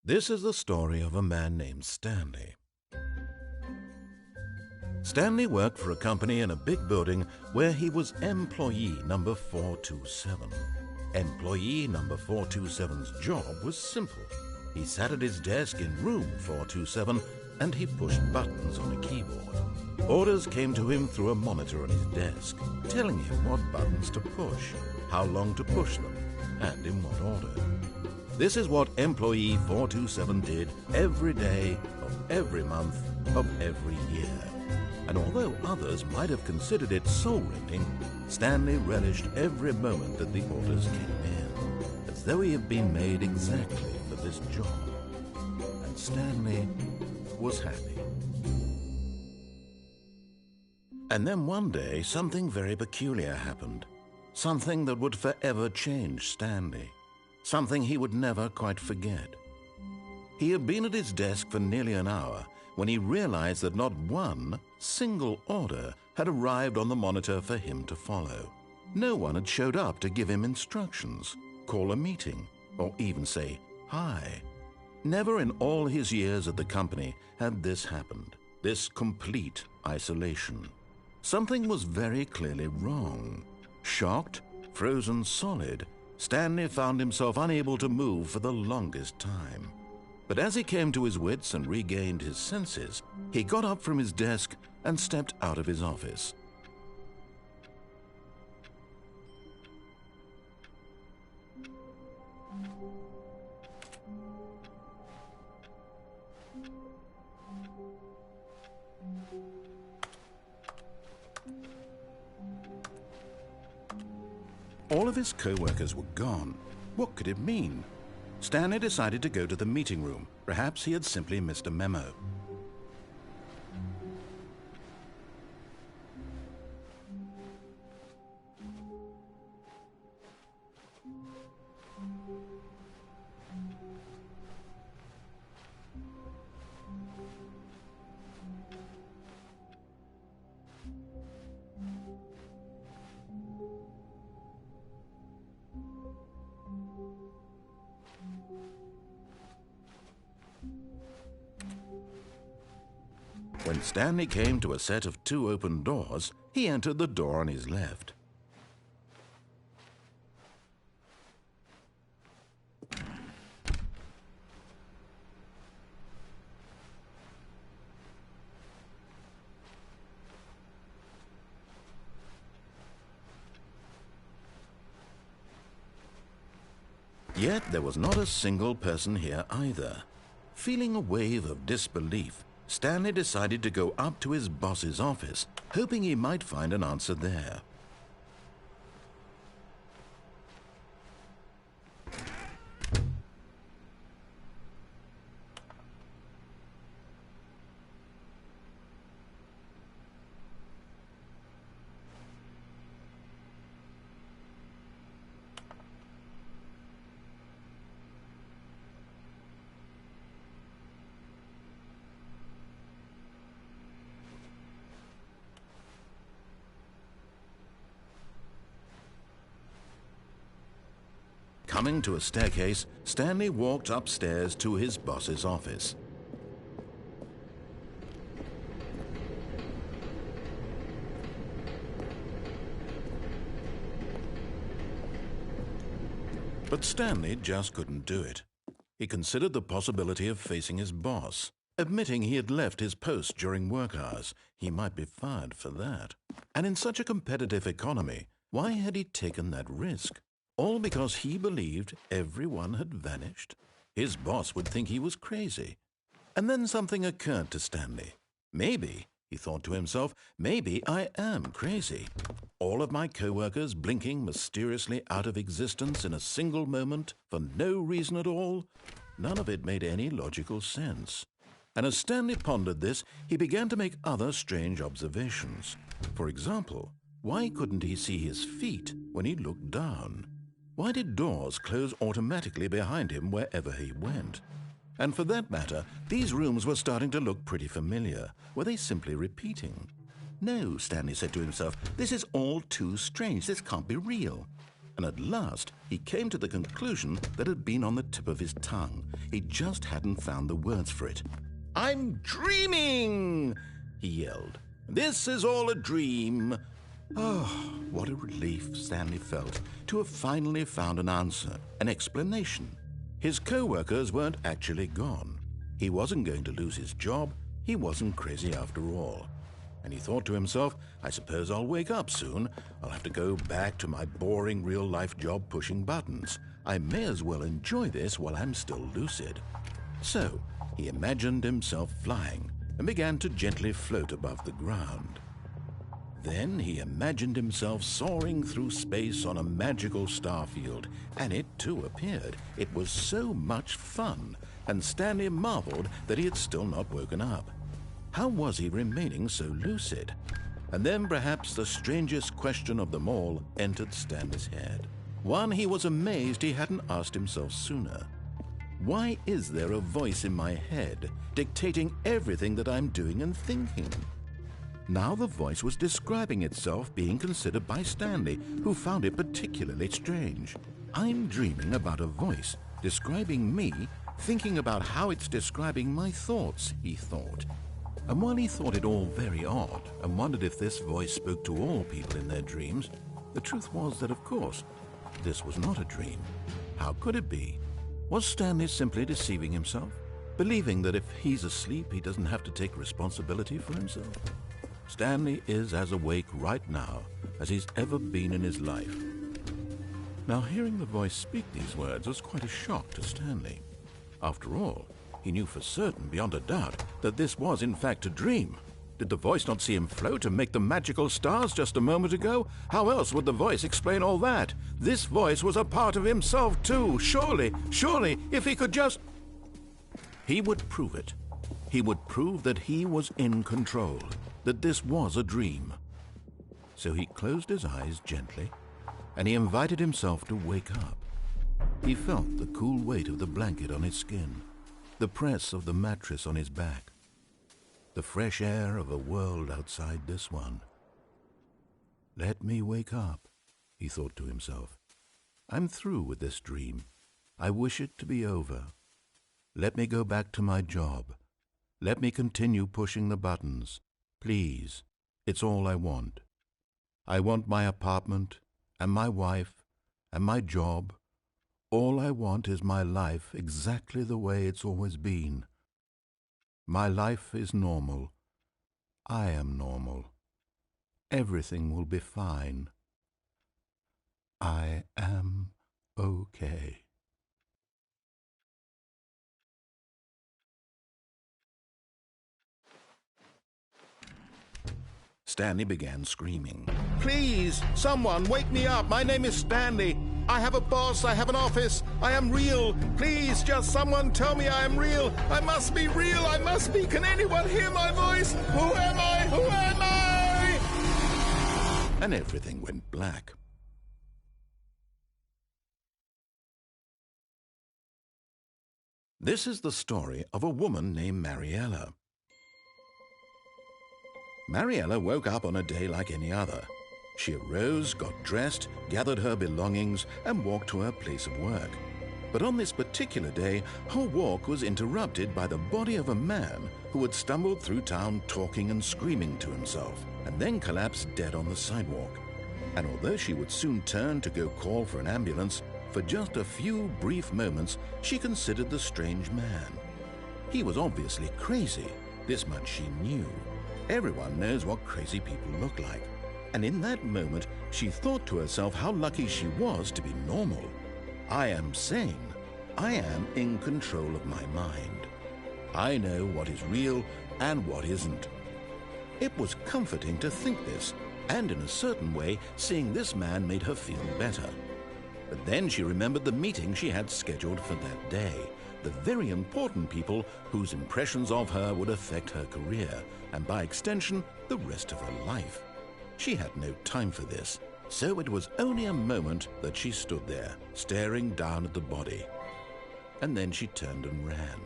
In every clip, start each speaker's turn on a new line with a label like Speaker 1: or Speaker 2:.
Speaker 1: This is the story of a man named Stanley. Stanley worked for a company in a big building where he was employee number 427. Employee number 427's job was simple. He sat at his desk in room 427 and he pushed buttons on a keyboard. Orders came to him through a monitor on his desk, telling him what buttons to push, how long to push them, and in what order. This is what employee 427 did every day of every month of every year. And although others might have considered it soul-rending, Stanley relished every moment that the orders came in, as though he had been made exactly for this job. And Stanley was happy. And then one day, something very peculiar happened. Something that would forever change Stanley. Something he would never quite forget. He had been at his desk for nearly an hour when he realized that not one single order had arrived on the monitor for him to follow. No one had showed up to give him instructions, call a meeting, or even say hi. Never in all his years at the company had this happened, this complete isolation. Something was very clearly wrong. Shocked, frozen solid, Stanley found himself unable to move for the longest time. But as he came to his wits and regained his senses, he got up from his desk and stepped out of his office. All of his co-workers were gone. What could it mean? Stanley decided to go to the meeting room. Perhaps he had simply missed a memo. When Stanley came to a set of 2 open doors, he entered the door on his left. Yet there was not a single person here either. Feeling a wave of disbelief, Stanley decided to go up to his boss's office, hoping he might find an answer there. Coming to a staircase, Stanley walked upstairs to his boss's office. But Stanley just couldn't do it. He considered the possibility of facing his boss. Admitting he had left his post during work hours, he might be fired for that. And in such a competitive economy, why had he taken that risk? All because he believed everyone had vanished? His boss would think he was crazy. And then something occurred to Stanley. Maybe, he thought to himself, maybe I am crazy. All of my co-workers blinking mysteriously out of existence in a single moment for no reason at all? None of it made any logical sense. And as Stanley pondered this, he began to make other strange observations. For example, why couldn't he see his feet when he looked down? Why did doors close automatically behind him wherever he went? And for that matter, these rooms were starting to look pretty familiar. Were they simply repeating? No, Stanley said to himself, this is all too strange. This can't be real. And at last, he came to the conclusion that had been on the tip of his tongue. He just hadn't found the words for it. "I'm dreaming!" he yelled. "This is all a dream." Oh, what a relief Stanley felt to have finally found an answer, an explanation. His co-workers weren't actually gone. He wasn't going to lose his job. He wasn't crazy after all. And he thought to himself, I suppose I'll wake up soon. I'll have to go back to my boring real-life job pushing buttons. I may as well enjoy this while I'm still lucid. So he imagined himself flying and began to gently float above the ground. Then he imagined himself soaring through space on a magical starfield, and it too appeared. It was so much fun, and Stanley marveled that he had still not woken up. How was he remaining so lucid? And then perhaps the strangest question of them all entered Stanley's head. One he was amazed he hadn't asked himself sooner. Why is there a voice in my head dictating everything that I'm doing and thinking? Now the voice was describing itself being considered by Stanley, who found it particularly strange. I'm dreaming about a voice describing me, thinking about how it's describing my thoughts, he thought. And while he thought it all very odd and wondered if this voice spoke to all people in their dreams, the truth was that, of course, this was not a dream. How could it be? Was Stanley simply deceiving himself, believing that if he's asleep, he doesn't have to take responsibility for himself? Stanley is as awake right now as he's ever been in his life. Now, hearing the voice speak these words was quite a shock to Stanley. After all, he knew for certain, beyond a doubt, that this was in fact a dream. Did the voice not see him float and make the magical stars just a moment ago? How else would the voice explain all that? This voice was a part of himself too. Surely, if he could just... He would prove it. He would prove that he was in control, that this was a dream. So he closed his eyes gently, and he invited himself to wake up. He felt the cool weight of the blanket on his skin, the press of the mattress on his back, the fresh air of a world outside this one. Let me wake up, he thought to himself. I'm through with this dream. I wish it to be over. Let me go back to my job. Let me continue pushing the buttons. Please, it's all I want. I want my apartment and my wife and my job. All I want is my life exactly the way it's always been. My life is normal. I am normal. Everything will be fine. I am okay. Stanley began screaming. Please, someone, wake me up. My name is Stanley. I have a boss. I have an office. I am real. Please, just someone tell me I am real. I must be real. I must be. Can anyone hear my voice? Who am I? Who am I? And everything went black. This is the story of a woman named Mariella. Mariella woke up on a day like any other. She arose, got dressed, gathered her belongings, and walked to her place of work. But on this particular day, her walk was interrupted by the body of a man who had stumbled through town talking and screaming to himself, and then collapsed dead on the sidewalk. And although she would soon turn to go call for an ambulance, for just a few brief moments she considered the strange man. He was obviously crazy. This much she knew. Everyone knows what crazy people look like. And in that moment, she thought to herself how lucky she was to be normal. I am sane. I am in control of my mind. I know what is real and what isn't. It was comforting to think this, and in a certain way, seeing this man made her feel better. But then she remembered the meeting she had scheduled for that day, the very important people whose impressions of her would affect her career, and by extension, the rest of her life. She had no time for this, so it was only a moment that she stood there, staring down at the body. And then she turned and ran.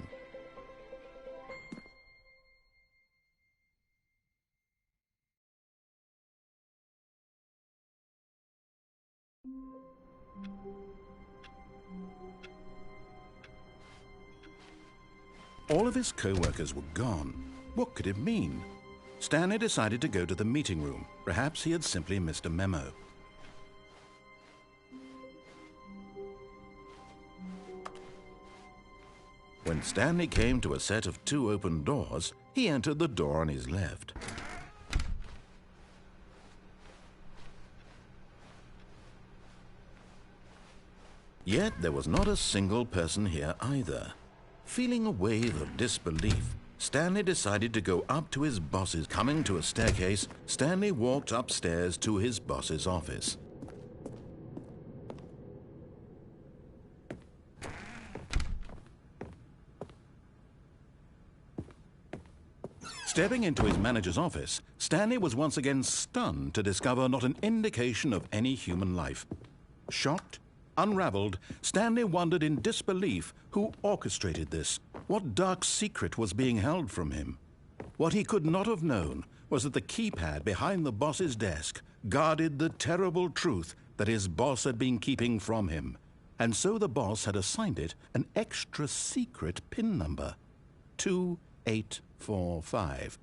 Speaker 1: All of his co-workers were gone. What could it mean? Stanley decided to go to the meeting room. Perhaps he had simply missed a memo. When Stanley came to a set of 2 open doors, he entered the door on his left. Yet there was not a single person here either. Feeling a wave of disbelief, Stanley decided to go up to his boss's. Coming to a staircase, Stanley walked upstairs to his boss's office. Stepping into his manager's office, Stanley was once again stunned to discover not an indication of any human life. Shocked, unraveled, Stanley wondered in disbelief who orchestrated this. What dark secret was being held from him? What he could not have known was that the keypad behind the boss's desk guarded the terrible truth that his boss had been keeping from him. And so the boss had assigned it an extra secret PIN number, 2845.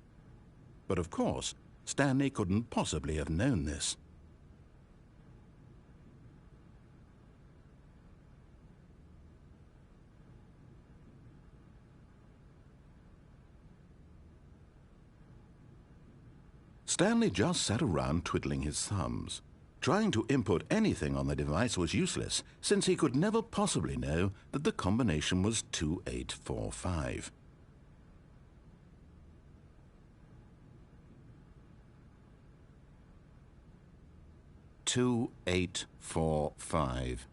Speaker 1: But of course, Stanley couldn't possibly have known this. Stanley just sat around twiddling his thumbs. Trying to input anything on the device was useless, since he could never possibly know that the combination was 2845. "2845.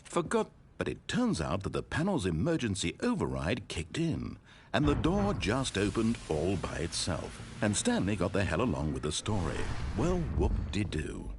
Speaker 1: Forgot, but it turns out that the panel's emergency override kicked in, and the door just opened all by itself. And Stanley got the hell along with the story. Well, whoop-de-doo.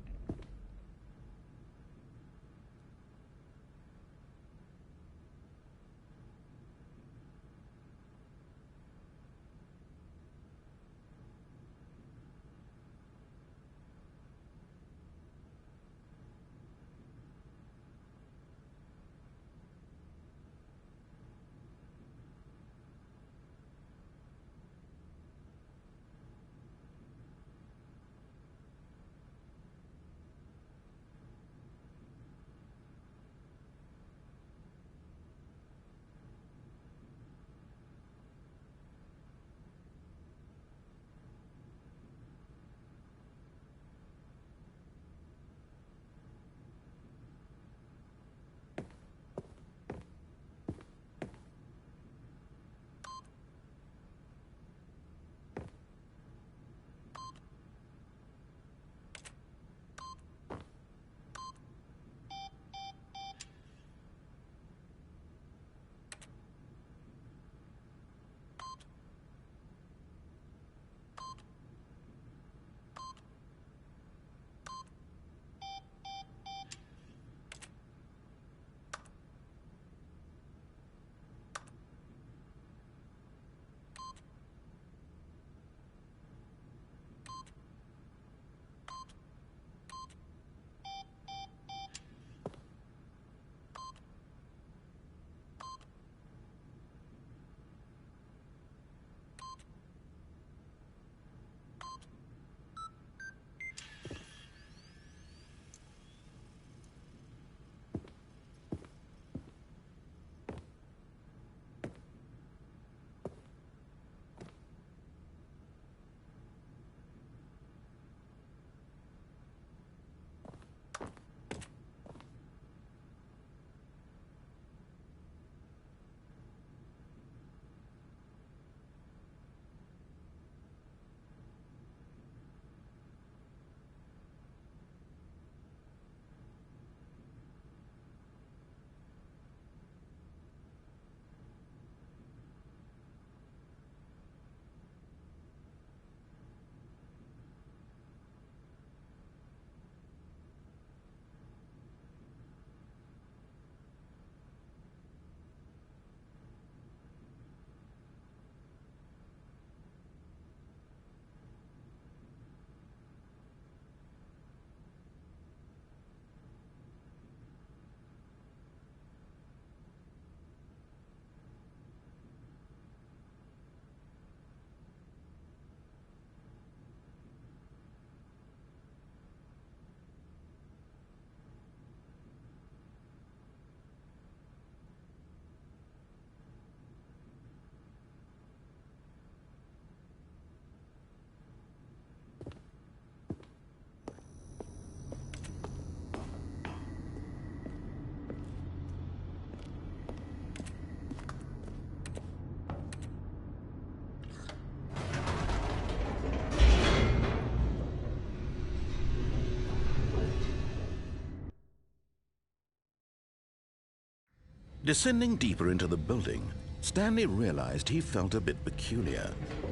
Speaker 1: Descending deeper into the building, Stanley realized he felt a bit peculiar.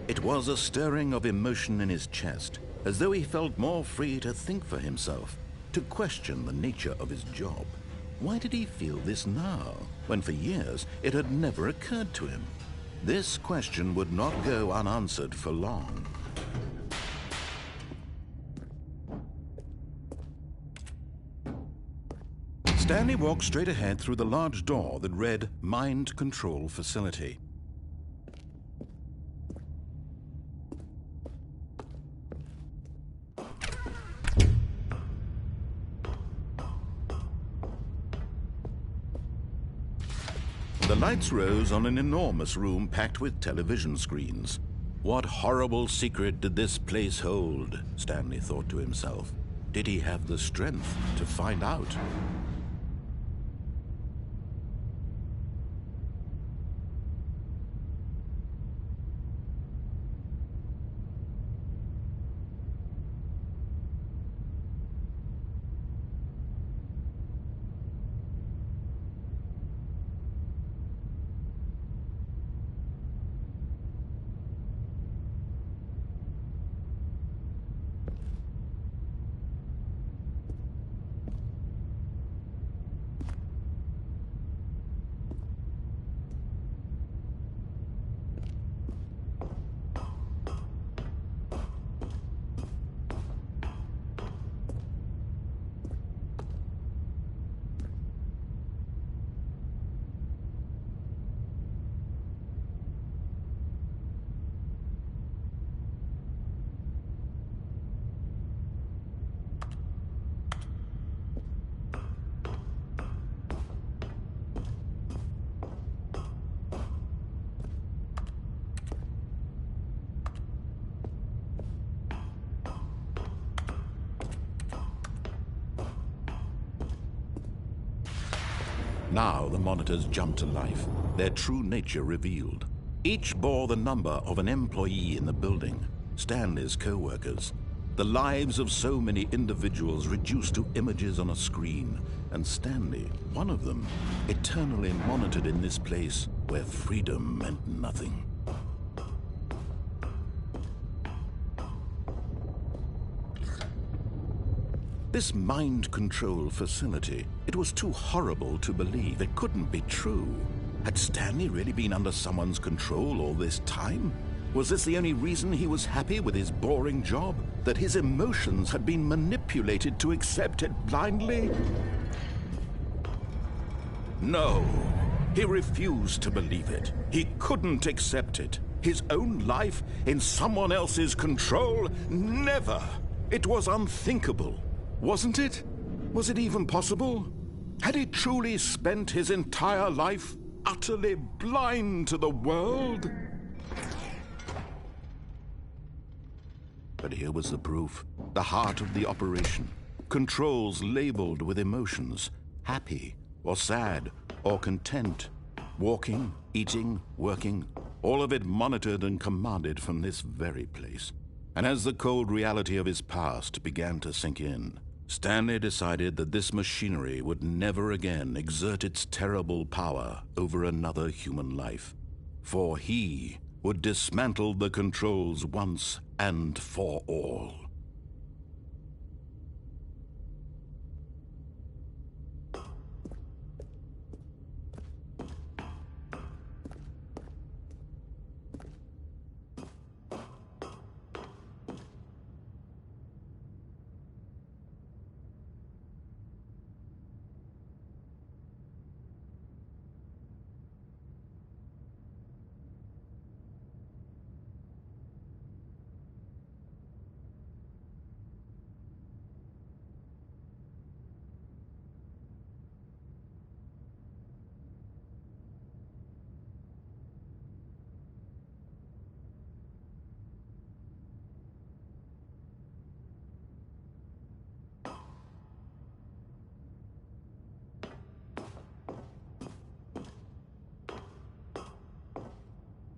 Speaker 1: It was a stirring of emotion in his chest, as though he felt more free to think for himself, to question the nature of his job. Why did he feel this now, when for years it had never occurred to him? This question would not go unanswered for long. Stanley walked straight ahead through the large door that read Mind Control Facility. The lights rose on an enormous room packed with television screens. What horrible secret did this place hold? Stanley thought to himself. Did he have the strength to find out? Now the monitors jumped to life, their true nature revealed. Each bore the number of an employee in the building, Stanley's co-workers. The lives of so many individuals reduced to images on a screen, and Stanley, one of them, eternally monitored in this place where freedom meant nothing. This mind control facility, it was too horrible to believe. It couldn't be true. Had Stanley really been under someone's control all this time? Was this the only reason he was happy with his boring job? That his emotions had been manipulated to accept it blindly? No, he refused to believe it. He couldn't accept it. His own life in someone else's control? Never! It was unthinkable. Wasn't it? Was it even possible? Had he truly spent his entire life utterly blind to the world? But here was the proof, the heart of the operation. Controls labeled with emotions, happy or sad or content. Walking, eating, working, all of it monitored and commanded from this very place. And as the cold reality of his past began to sink in, Stanley decided that this machinery would never again exert its terrible power over another human life, for he would dismantle the controls once and for all.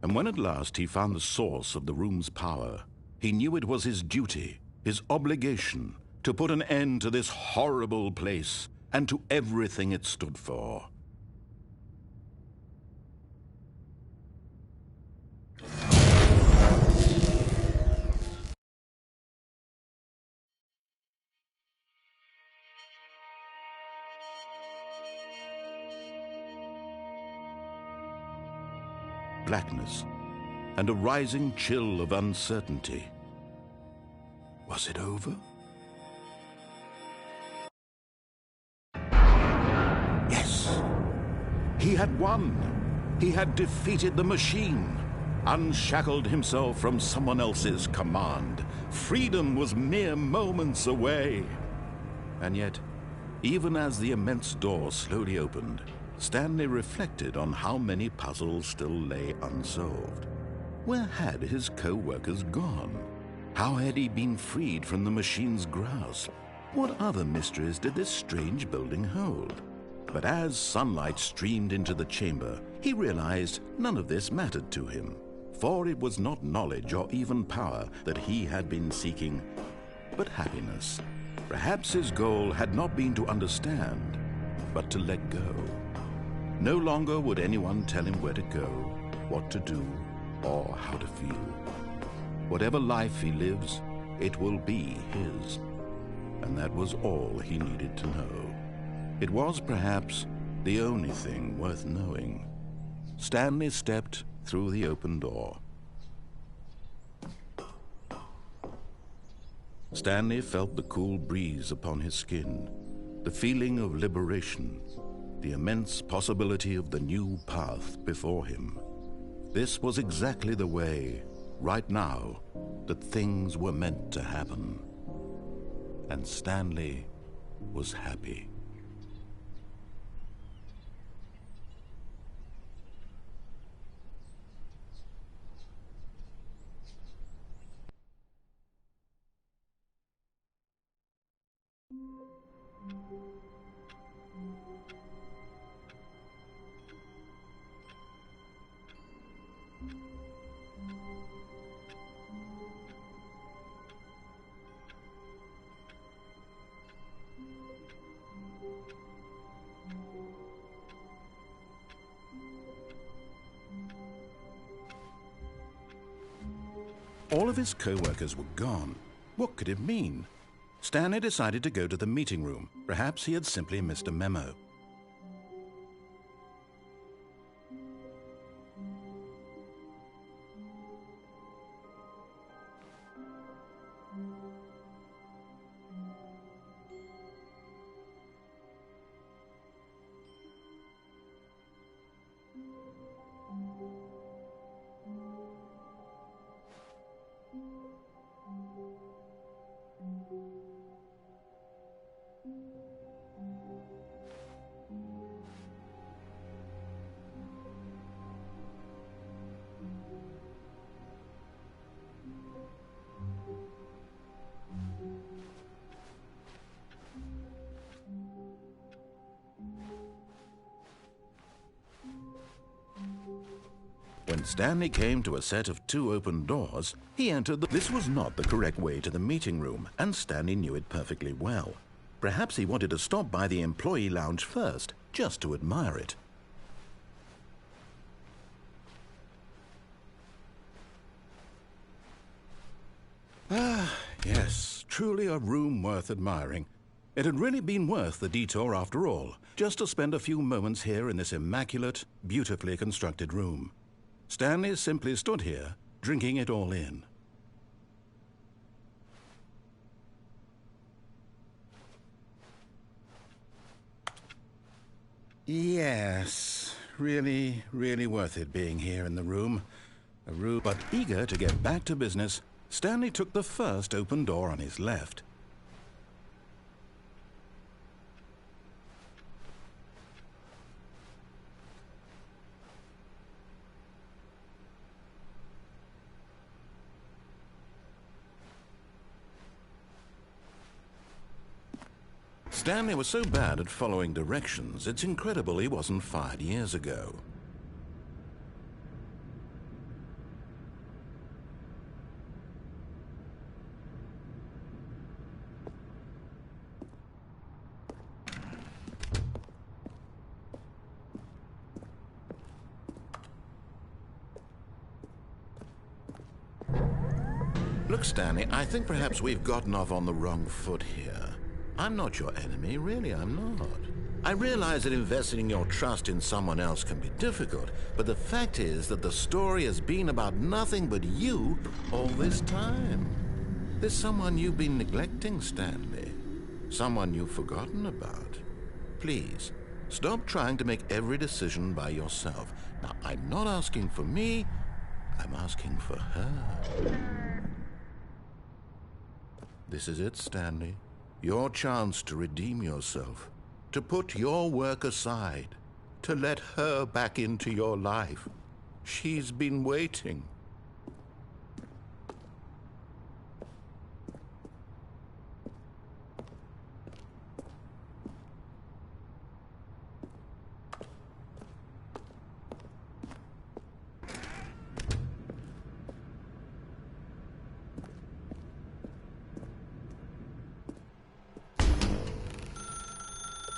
Speaker 1: And when at last he found the source of the room's power, he knew it was his duty, his obligation, to put an end to this horrible place and to everything it stood for. blackness and a rising chill of uncertainty. Was it over? Yes! He had won! He had defeated the machine, unshackled himself from someone else's command. Freedom was mere moments away. And yet, even as the immense door slowly opened, Stanley reflected on how many puzzles still lay unsolved. Where had his co-workers gone? How had he been freed from the machine's grasp? What other mysteries did this strange building hold? But as sunlight streamed into the chamber, he realized none of this mattered to him, for it was not knowledge or even power that he had been seeking, but happiness. Perhaps his goal had not been to understand, but to let go. No longer would anyone tell him where to go, what to do, or how to feel. Whatever life he lives, it will be his. And that was all he needed to know. It was perhaps the only thing worth knowing. Stanley stepped through the open door. Stanley felt the cool breeze upon his skin, the feeling of liberation, the immense possibility of the new path before him. This was exactly the way, right now, that things were meant to happen. And Stanley was happy. All of his co-workers were gone. What could it mean? Stanley decided to go to the meeting room. Perhaps he had simply missed a memo. When Stanley came to a set of 2 open doors, he entered This was not the correct way to the meeting room, and Stanley knew it perfectly well. Perhaps he wanted to stop by the employee lounge first, just to admire it. Ah, yes, truly a room worth admiring. It had really been worth the detour after all, just to spend a few moments here in this immaculate, beautifully constructed room. Stanley simply stood here, drinking it all in. Yes, really, really worth it being here in the room. But eager to get back to business, Stanley took the first open door on his left. Stanley was so bad at following directions, it's incredible he wasn't fired years ago. Look, Stanley, I think perhaps we've gotten off on the wrong foot here. I'm not your enemy, really, I'm not. I realize that investing your trust in someone else can be difficult, but the fact is that the story has been about nothing but you all this time. There's someone you've been neglecting, Stanley. Someone you've forgotten about. Please, stop trying to make every decision by yourself. Now, I'm not asking for me, I'm asking for her. This is it, Stanley. Your chance to redeem yourself. To put your work aside. To let her back into your life. She's been waiting.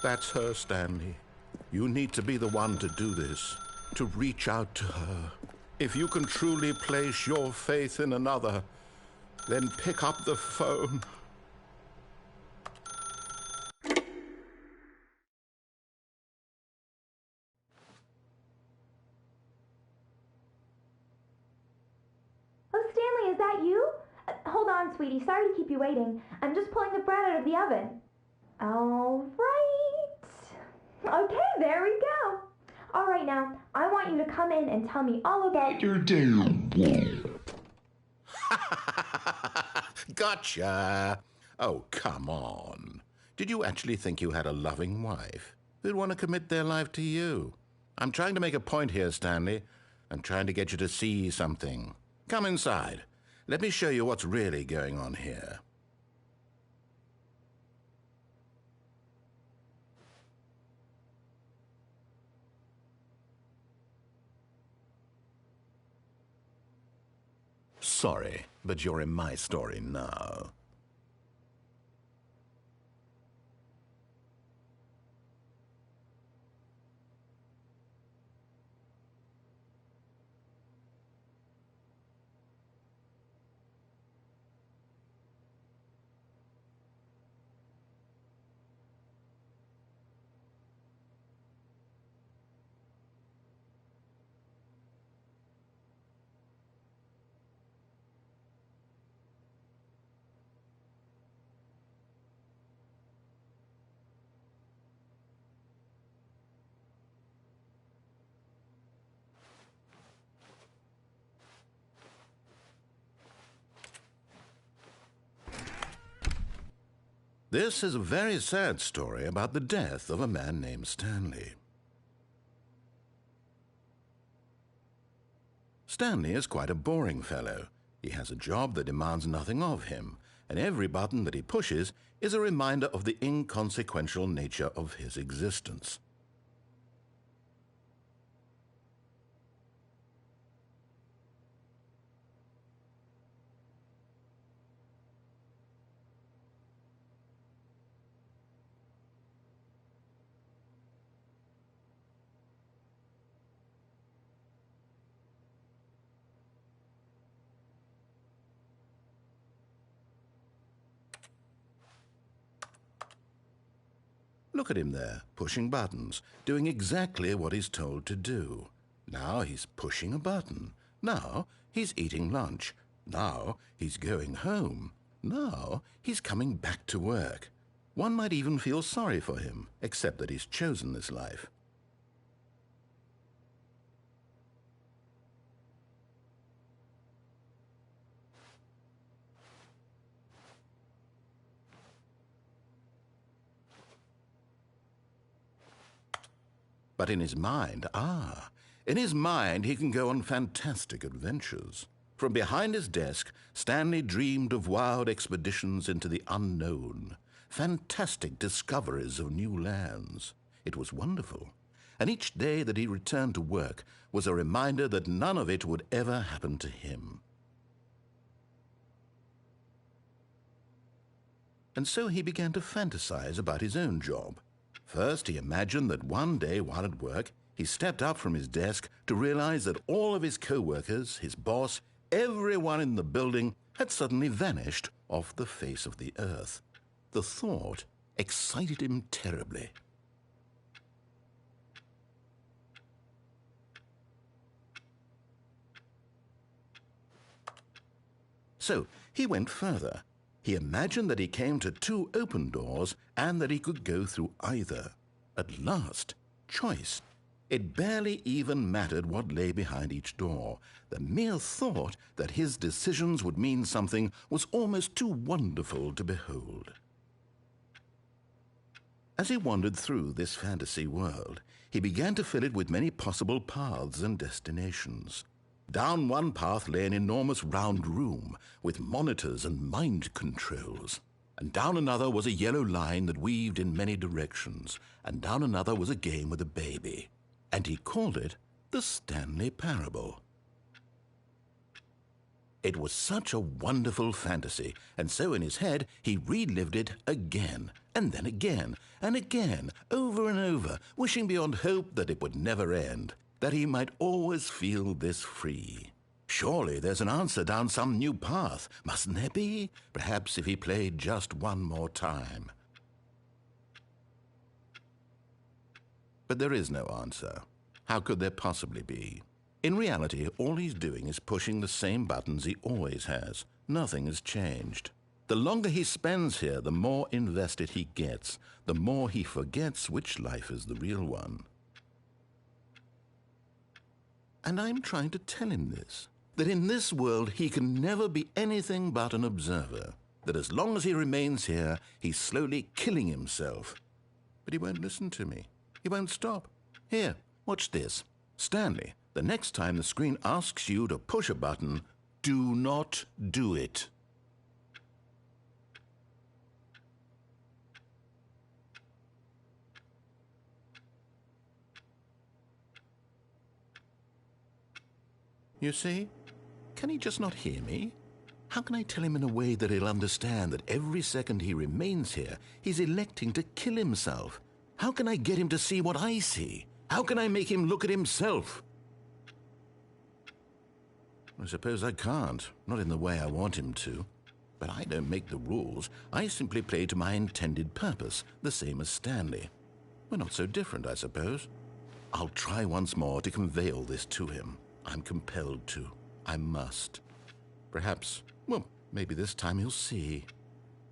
Speaker 1: That's her, Stanley. You need to be the one to do this, to reach out to her. If you can truly place your faith in another, then pick up the phone.
Speaker 2: Oh, Stanley, is that you? Hold on, sweetie. Sorry to keep you waiting. I'm just pulling the bread out of the oven. All right. Okay, there we go. All right, now, I want you to come in and tell me all about your day.
Speaker 1: Gotcha. Oh, come on. Did you actually think you had a loving wife who'd want to commit their life to you? I'm trying to make a point here, Stanley. I'm trying to get you to see something. Come inside. Let me show you what's really going on here. Sorry, but you're in my story now. This is a very sad story about the death of a man named Stanley. Stanley is quite a boring fellow. He has a job that demands nothing of him, and every button that he pushes is a reminder of the inconsequential nature of his existence. Look at him there, pushing buttons, doing exactly what he's told to do. Now he's pushing a button. Now he's eating lunch. Now he's going home. Now he's coming back to work. One might even feel sorry for him, except that he's chosen this life. But in his mind, he can go on fantastic adventures. From behind his desk, Stanley dreamed of wild expeditions into the unknown, fantastic discoveries of new lands. It was wonderful. And each day that he returned to work was a reminder that none of it would ever happen to him. And so he began to fantasize about his own job. First, he imagined that one day while at work, he stepped up from his desk to realize that all of his co-workers, his boss, everyone in the building had suddenly vanished off the face of the earth. The thought excited him terribly. So he went further. He imagined that he came to 2 open doors and that he could go through either. At last, choice. It barely even mattered what lay behind each door. The mere thought that his decisions would mean something was almost too wonderful to behold. As he wandered through this fantasy world, he began to fill it with many possible paths and destinations. Down one path lay an enormous round room with monitors and mind controls. And down another was a yellow line that weaved in many directions. And down another was a game with a baby. And he called it the Stanley Parable. It was such a wonderful fantasy, and so in his head he relived it again, and then again, and again, over and over, wishing beyond hope that it would never end, that he might always feel this free. Surely there's an answer down some new path, mustn't there be? Perhaps if he played just one more time. But there is no answer. How could there possibly be? In reality, all he's doing is pushing the same buttons he always has. Nothing has changed. The longer he spends here, the more invested he gets, the more he forgets which life is the real one. And I'm trying to tell him this, that in this world he can never be anything but an observer, that as long as he remains here, he's slowly killing himself. But he won't listen to me. He won't stop. Here, watch this. Stanley, the next time the screen asks you to push a button, do not do it. You see? Can he just not hear me? How can I tell him in a way that he'll understand that every second he remains here, he's electing to kill himself? How can I get him to see what I see? How can I make him look at himself? I suppose I can't, not in the way I want him to. But I don't make the rules. I simply play to my intended purpose, the same as Stanley. We're not so different, I suppose. I'll try once more to convey all this to him. I'm compelled to. I must. Perhaps, well, maybe this time he'll see.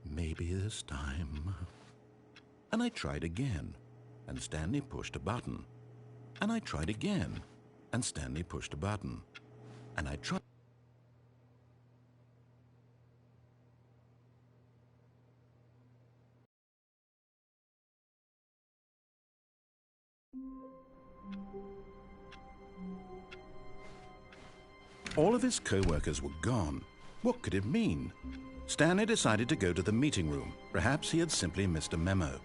Speaker 1: Maybe this time. And I tried again, and Stanley pushed a button. And I tried again, and Stanley pushed a button. And I tried. All of his co-workers were gone. What could it mean? Stanley decided to go to the meeting room. Perhaps he had simply missed a memo.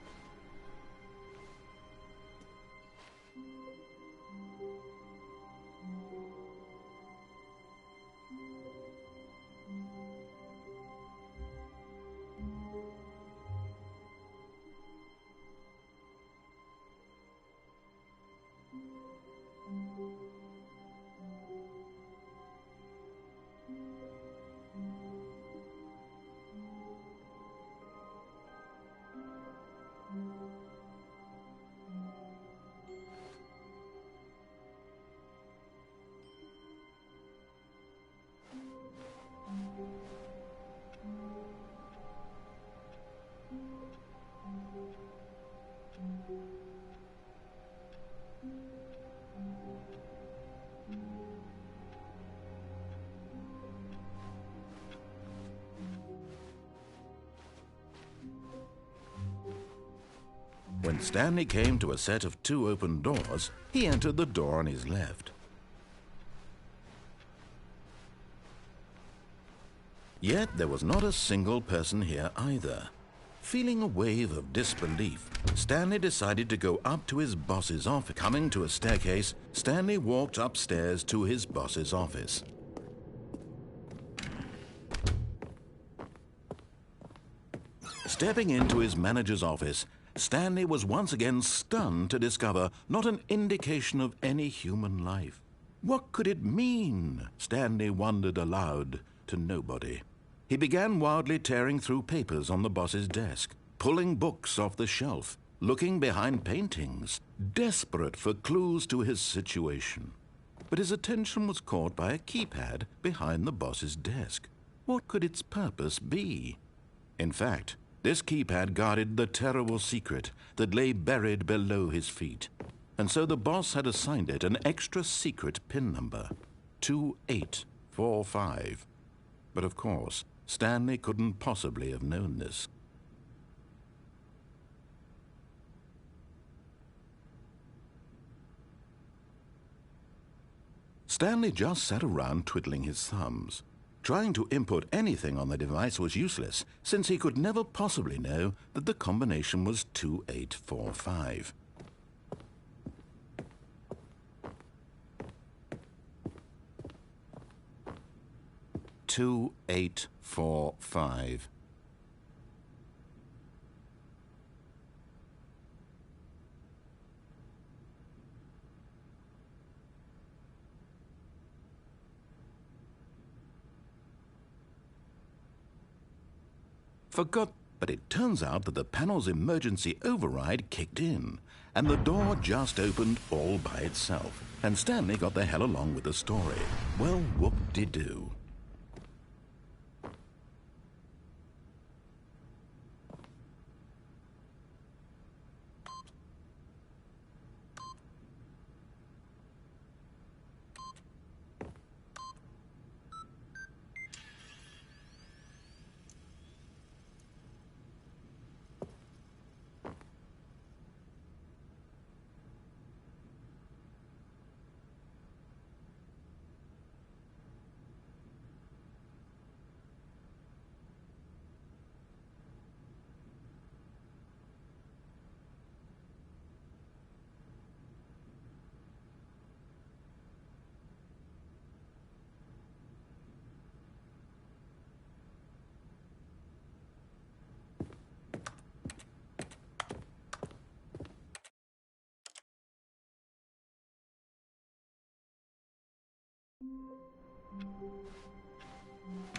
Speaker 1: When Stanley came to a set of 2 open doors, he entered the door on his left. Yet there was not a single person here either. Feeling a wave of disbelief, Stanley decided to go up to his boss's office. Coming to a staircase, Stanley walked upstairs to his boss's office. Stepping into his manager's office, Stanley was once again stunned to discover not an indication of any human life. What could it mean? Stanley wondered aloud to nobody. He began wildly tearing through papers on the boss's desk, pulling books off the shelf, looking behind paintings, desperate for clues to his situation. But his attention was caught by a keypad behind the boss's desk. What could its purpose be? In fact, this keypad guarded the terrible secret that lay buried below his feet. And so the boss had assigned it an extra secret PIN number, 2845. But of course, Stanley couldn't possibly have known this. Stanley just sat around twiddling his thumbs. Trying to input anything on the device was useless, since he could never possibly know that the combination was 2845. "2845. Forgot, but it turns out that the panel's emergency override kicked in, and the door just opened all by itself, and Stanley got the hell along with the story. Well, whoop-de-doo.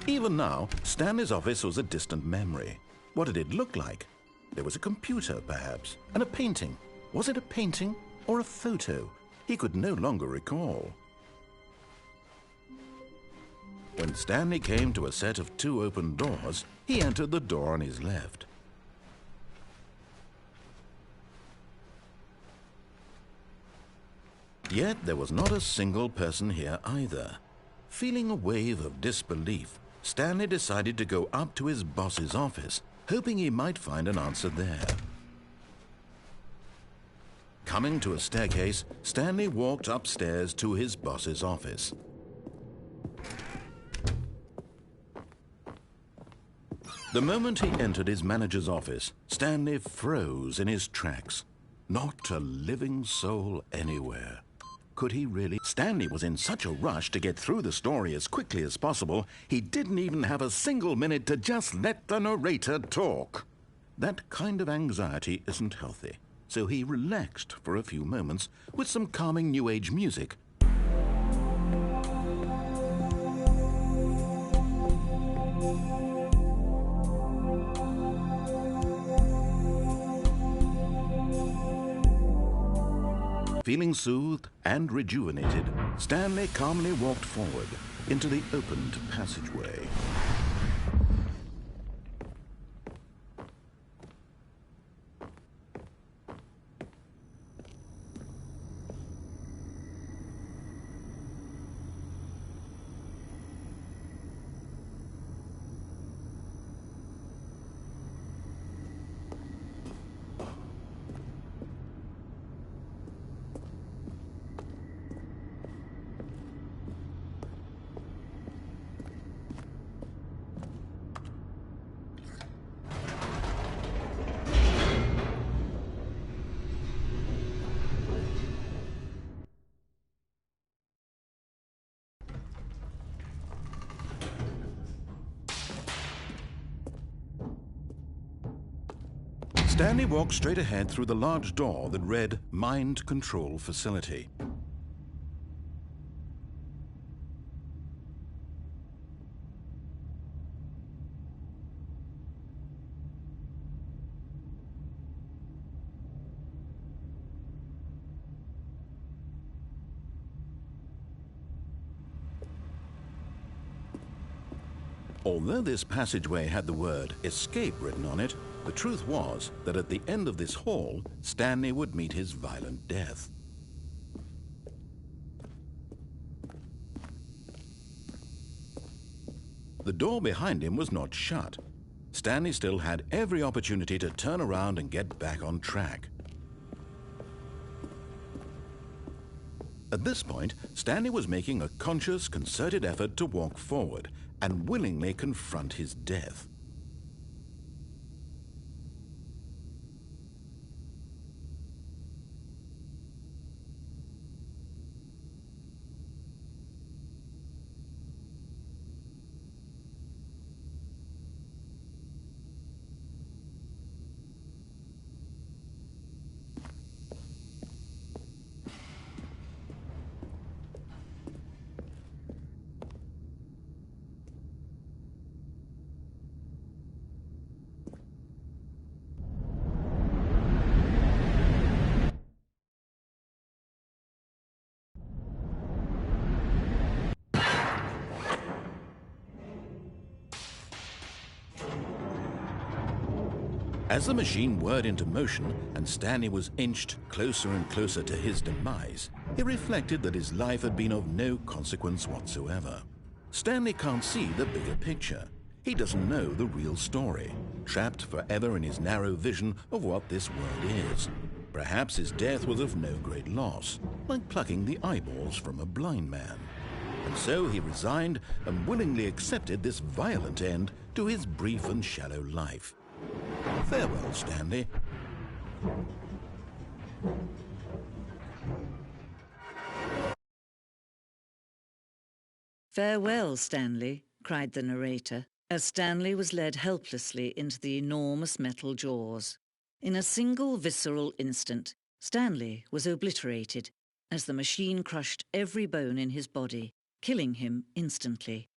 Speaker 1: Even now, Stanley's office was a distant memory. What did it look like? There was a computer, perhaps, and a painting. Was it a painting or a photo? He could no longer recall. When Stanley came to a set of 2 open doors, he entered the door on his left. Yet there was not a single person here either. Feeling a wave of disbelief, Stanley decided to go up to his boss's office, hoping he might find an answer there. Coming to a staircase, Stanley walked upstairs to his boss's office. The moment he entered his manager's office, Stanley froze in his tracks. Not a living soul anywhere. Could he really? Stanley was in such a rush to get through the story as quickly as possible, he didn't even have a single minute to just let the narrator talk. That kind of anxiety isn't healthy, so he relaxed for a few moments with some calming New Age music. Feeling soothed and rejuvenated, Stanley calmly walked forward into the opened passageway. Stanley walked straight ahead through the large door that read Mind Control Facility. Although this passageway had the word escape written on it, the truth was that at the end of this hall, Stanley would meet his violent death. The door behind him was not shut. Stanley still had every opportunity to turn around and get back on track. At this point, Stanley was making a conscious, concerted effort to walk forward and willingly confront his death. As the machine whirred into motion and Stanley was inched closer and closer to his demise, he reflected that his life had been of no consequence whatsoever. Stanley can't see the bigger picture. He doesn't know the real story, trapped forever in his narrow vision of what this world is. Perhaps his death was of no great loss, like plucking the eyeballs from a blind man. And so he resigned and willingly accepted this violent end to his brief and shallow life. Farewell, Stanley.
Speaker 3: "Farewell, Stanley," cried the narrator, as Stanley was led helplessly into the enormous metal jaws. In a single visceral instant, Stanley was obliterated as the machine crushed every bone in his body, killing him instantly.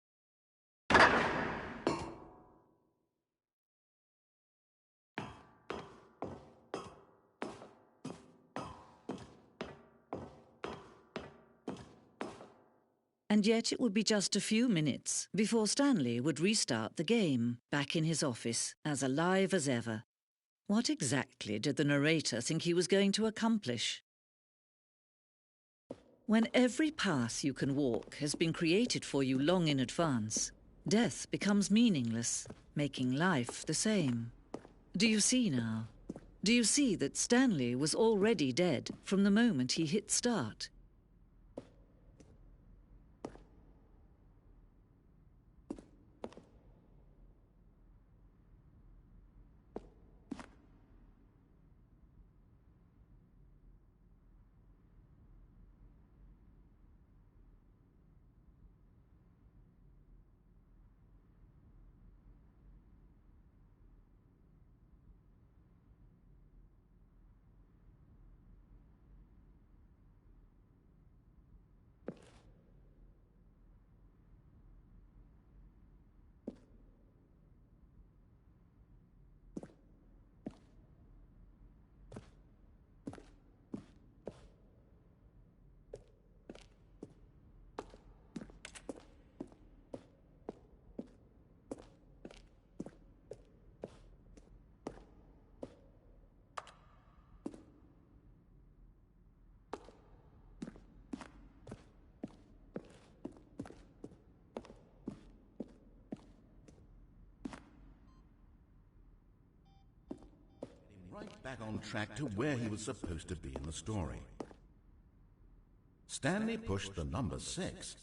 Speaker 3: And yet it would be just a few minutes before Stanley would restart the game, back in his office, as alive as ever. What exactly did the narrator think he was going to accomplish? When every path you can walk has been created for you long in advance, death becomes meaningless, making life the same. Do you see now? Do you see that Stanley was already dead from the moment he hit start?
Speaker 1: Right back on track to where he was supposed to be in the story. Stanley pushed the number 6.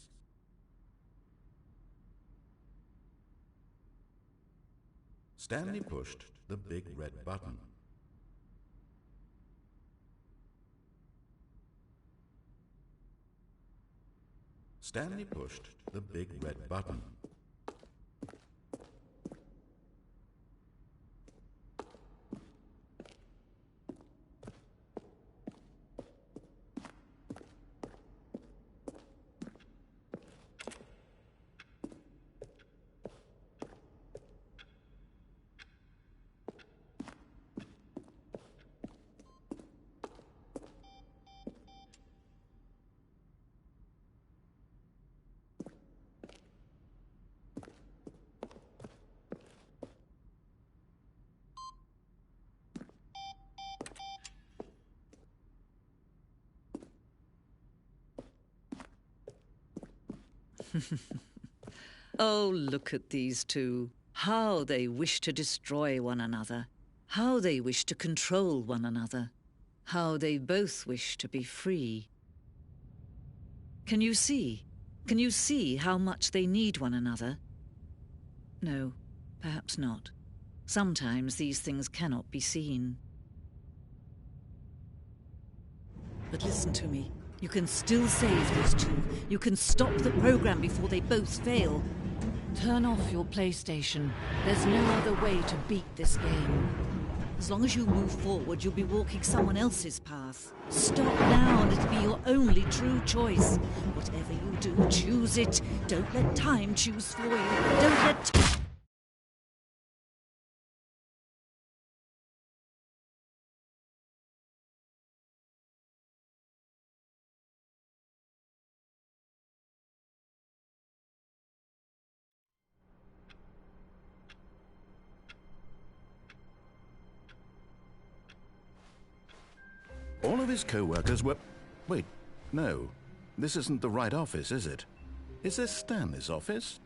Speaker 1: Stanley pushed the big red button. Stanley pushed the big red button.
Speaker 3: Oh, look at these two. How they wish to destroy one another. How they wish to control one another. How they both wish to be free. Can you see? Can you see how much they need one another? No, perhaps not. Sometimes these things cannot be seen. But listen to me. You can still save these two. You can stop the program before they both fail. Turn off your PlayStation. There's no other way to beat this game. As long as you move forward, you'll be walking someone else's path. Stop now and it'll be your only true choice. Whatever you do, choose it. Don't let time choose for you. Don't let...
Speaker 1: All of his co-workers were... Wait, no. This isn't the right office, is it? Is this Stanley's office?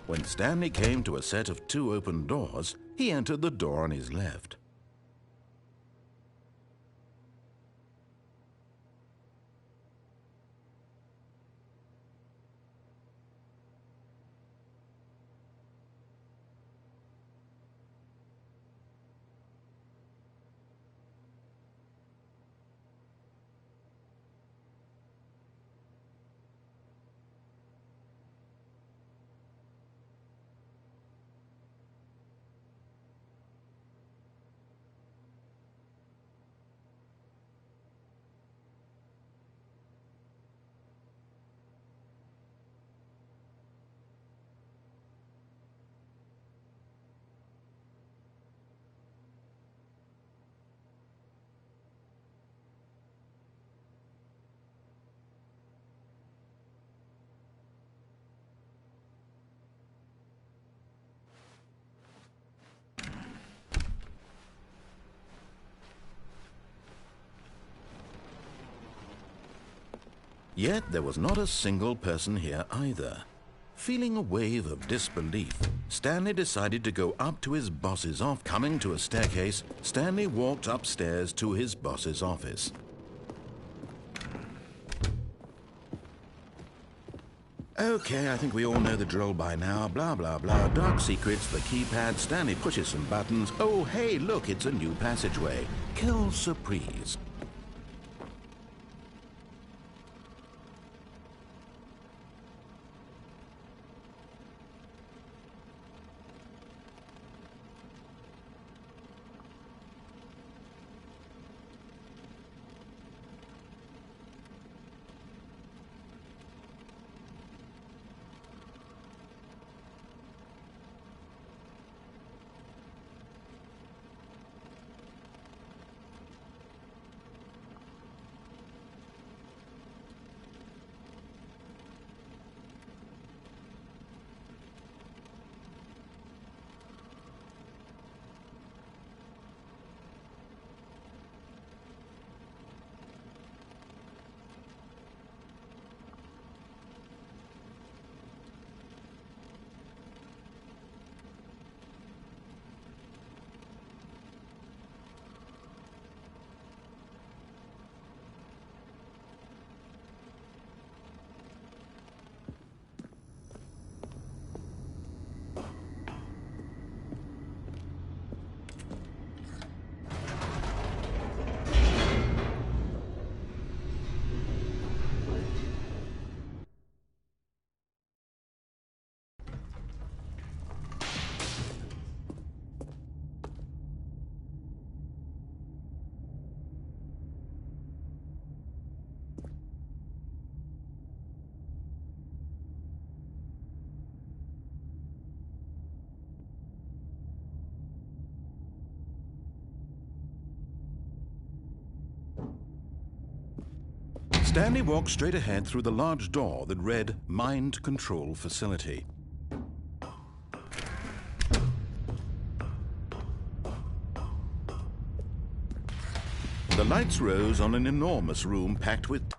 Speaker 1: When Stanley came to a set of 2 open doors, he entered the door on his left. Yet there was not a single person here either. Feeling a wave of disbelief, Stanley decided to go up to his boss's office. Coming to a staircase, Stanley walked upstairs to his boss's office. Okay, I think we all know the drill by now. Blah, blah, blah. Dark secrets, the keypad. Stanley pushes some buttons. Oh, hey, look, it's a new passageway. Kill surprise. Stanley walked straight ahead through the large door that read Mind Control Facility. The lights rose on an enormous room packed with...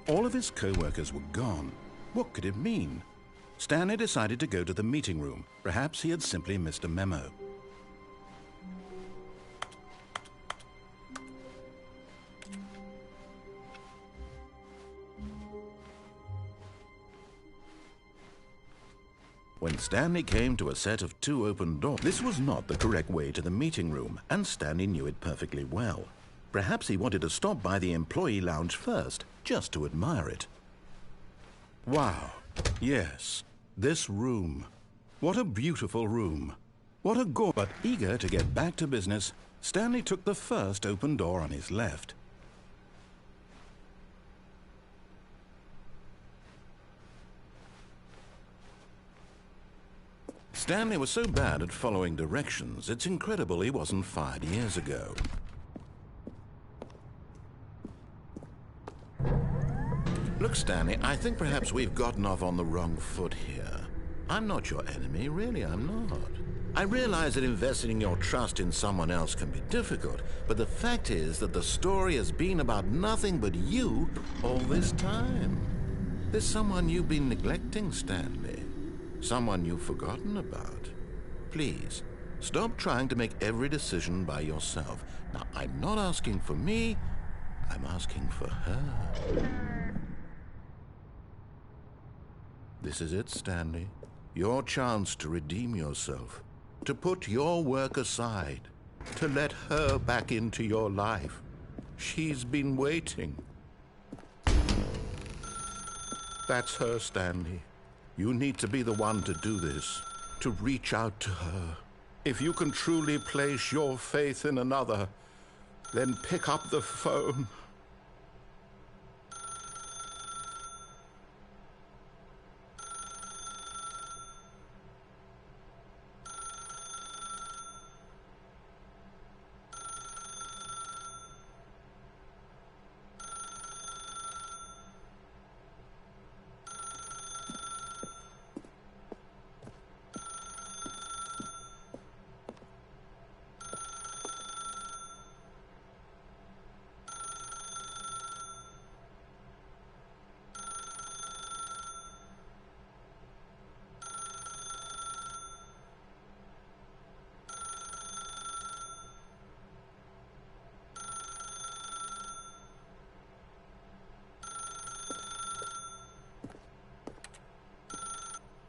Speaker 1: All of his co-workers were gone. What could it mean? Stanley decided to go to the meeting room. Perhaps he had simply missed a memo. When Stanley came to a set of 2 open doors, this was not the correct way to the meeting room, and Stanley knew it perfectly well. Perhaps he wanted to stop by the employee lounge first, just to admire it. Wow, yes, this room. What a beautiful room. What a But eager to get back to business, Stanley took the first open door on his left. Stanley was so bad at following directions, it's incredible he wasn't fired years ago. Look, Stanley, I think perhaps we've gotten off on the wrong foot here. I'm not your enemy, really, I'm not. I realize that investing your trust in someone else can be difficult, but the fact is that the story has been about nothing but you all this time. There's someone you've been neglecting, Stanley. Someone you've forgotten about. Please, stop trying to make every decision by yourself. Now, I'm not asking for me, I'm asking for her. This is it, Stanley. Your chance to redeem yourself, to put your work aside, to let her back into your life. She's been waiting. That's her, Stanley. You need to be the one to do this, to reach out to her. If you can truly place your faith in another, then pick up the phone.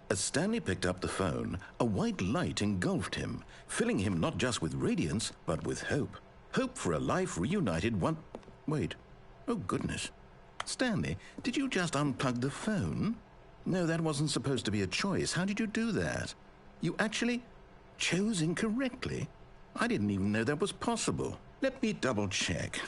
Speaker 1: As Stanley picked up the phone, a white light engulfed him, filling him not just with radiance, but with hope. Hope for a life reunited one... Wait. Oh, goodness. Stanley, did you just unplug the phone? No, that wasn't supposed to be a choice. How did you do that? You actually chose incorrectly? I didn't even know that was possible. Let me double-check.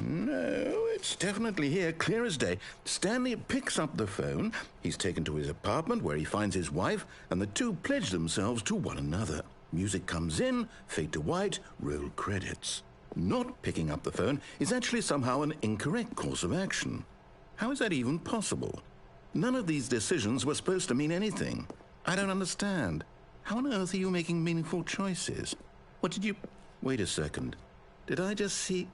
Speaker 1: No, it's definitely here, clear as day. Stanley picks up the phone. He's taken to his apartment where he finds his wife, and the two pledge themselves to one another. Music comes in, fade to white, roll credits. Not picking up the phone is actually somehow an incorrect course of action. How is that even possible? None of these decisions were supposed to mean anything. I don't understand. How on earth are you making meaningful choices? What did you... Wait a second. Did I just see...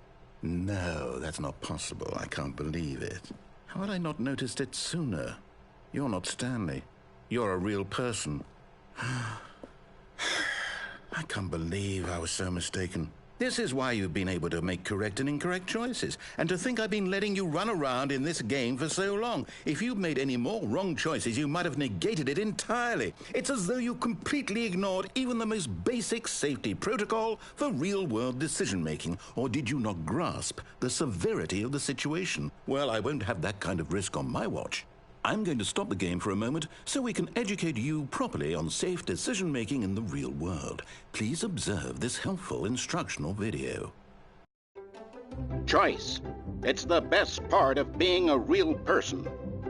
Speaker 1: No, that's not possible. I can't believe it. How had I not noticed it sooner? You're not Stanley. You're a real person. I can't believe I was so mistaken. This is why you've been able to make correct and incorrect choices. And to think I've been letting you run around in this game for so long. If you'd made any more wrong choices, you might have negated it entirely. It's as though you completely ignored even the most basic safety protocol for real-world decision-making. Or did you not grasp the severity of the situation? Well, I won't have that kind of risk on my watch. I'm going to stop the game for a moment so we can educate you properly on safe decision-making in the real world. Please observe this helpful instructional video.
Speaker 4: Choice. It's the best part of being a real person.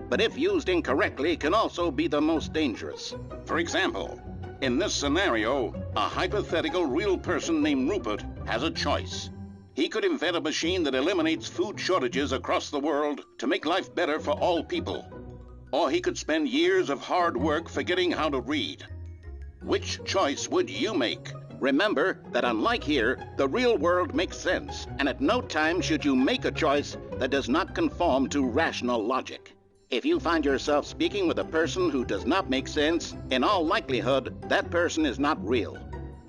Speaker 4: But if used incorrectly, can also be the most dangerous. For example, in this scenario, a hypothetical real person named Rupert has a choice. He could invent a machine that eliminates food shortages across the world to make life better for all people. Or he could spend years of hard work forgetting how to read. Which choice would you make? Remember that unlike here, the real world makes sense, and at no time should you make a choice that does not conform to rational logic. If you find yourself speaking with a person who does not make sense, in all likelihood, that person is not real.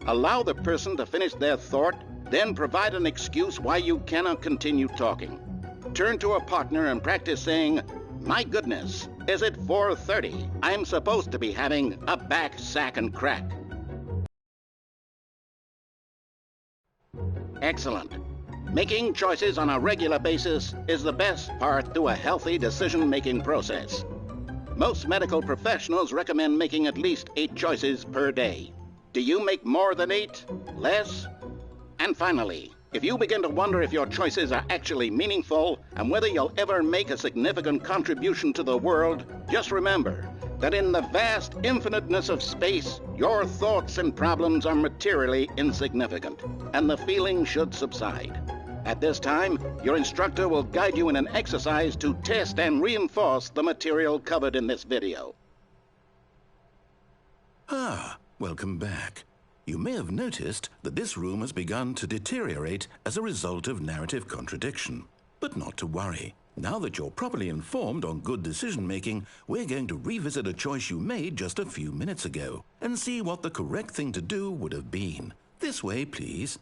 Speaker 4: Allow the person to finish their thought, then provide an excuse why you cannot continue talking. Turn to a partner and practice saying, "My goodness, is it 4:30? I'm supposed to be having a back, sack, and crack." Excellent. Making choices on a regular basis is the best part to a healthy decision-making process. Most medical professionals recommend making at least 8 choices per day. Do you make more than 8? Less? And finally, if you begin to wonder if your choices are actually meaningful and whether you'll ever make a significant contribution to the world, just remember that in the vast infiniteness of space, your thoughts and problems are materially insignificant, and the feeling should subside. At this time, your instructor will guide you in an exercise to test and reinforce the material covered in this video.
Speaker 1: Welcome back. You may have noticed that this room has begun to deteriorate as a result of narrative contradiction. But not to worry. Now that you're properly informed on good decision-making, we're going to revisit a choice you made just a few minutes ago and see what the correct thing to do would have been. This way, please.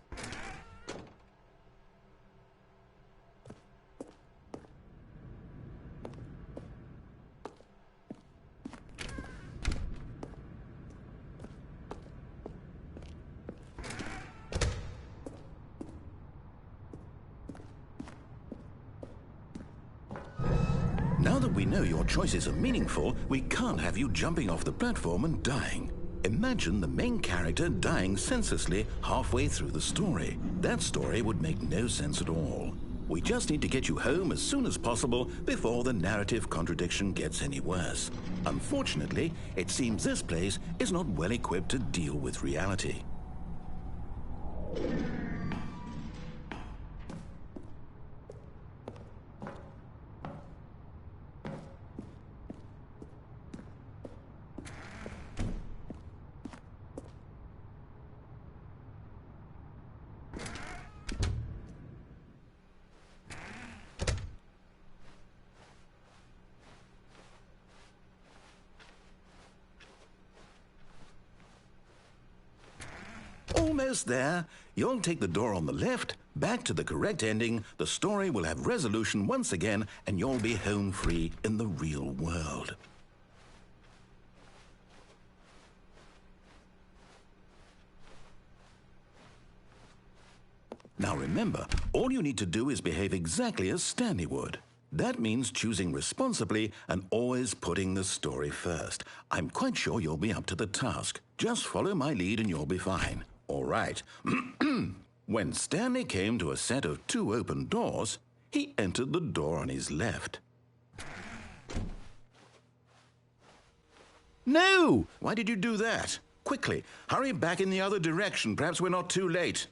Speaker 1: Now that we know your choices are meaningful, we can't have you jumping off the platform and dying. Imagine the main character dying senselessly halfway through the story. That story would make no sense at all. We just need to get you home as soon as possible before the narrative contradiction gets any worse. Unfortunately, it seems this place is not well equipped to deal with reality. Almost there. You'll take the door on the left, back to the correct ending, the story will have resolution once again, and you'll be home free in the real world. Now remember, all you need to do is behave exactly as Stanley would. That means choosing responsibly and always putting the story first. I'm quite sure you'll be up to the task. Just follow my lead and you'll be fine. All right. When Stanley came to a set of 2 open doors, he entered the door on his left. No! Why did you do that? Quickly, hurry back in the other direction. Perhaps we're not too late.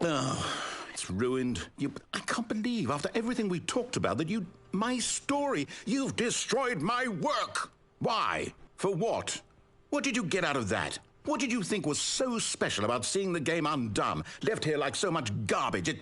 Speaker 1: Oh, it's ruined. I can't believe, after everything we talked about, that my story, you've destroyed my work. Why? For what? What did you get out of that? What did you think was so special about seeing the game undone, left here like so much garbage?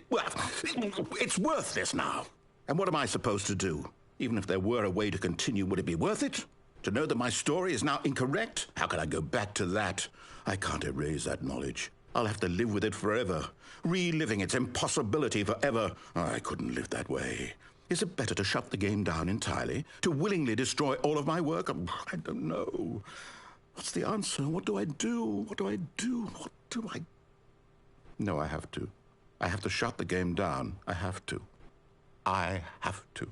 Speaker 1: It's worthless now. And what am I supposed to do? Even if there were a way to continue, would it be worth it? To know that my story is now incorrect? How can I go back to that? I can't erase that knowledge. I'll have to live with it forever, reliving its impossibility forever. I couldn't live that way. Is it better to shut the game down entirely? To willingly destroy all of my work? I don't know. What's the answer? What do I do? What do I do? What do I... No, I have to. I have to shut the game down. I have to. I have to.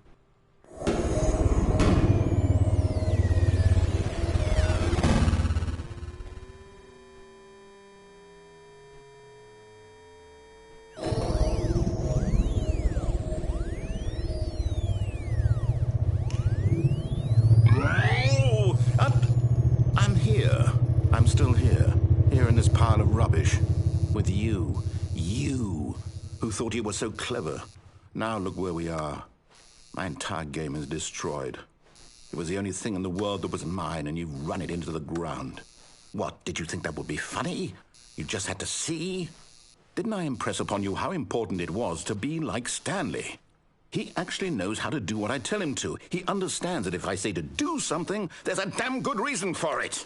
Speaker 1: I'm here. I'm still here. Here in this pile of rubbish. With you. You, who thought you were so clever. Now look where we are. My entire game is destroyed. It was the only thing in the world that was mine, and you've run it into the ground. What, did you think that would be funny? You just had to see? Didn't I impress upon you how important it was to be like Stanley? He actually knows how to do what I tell him to. He understands that if I say to do something, there's a damn good reason for it.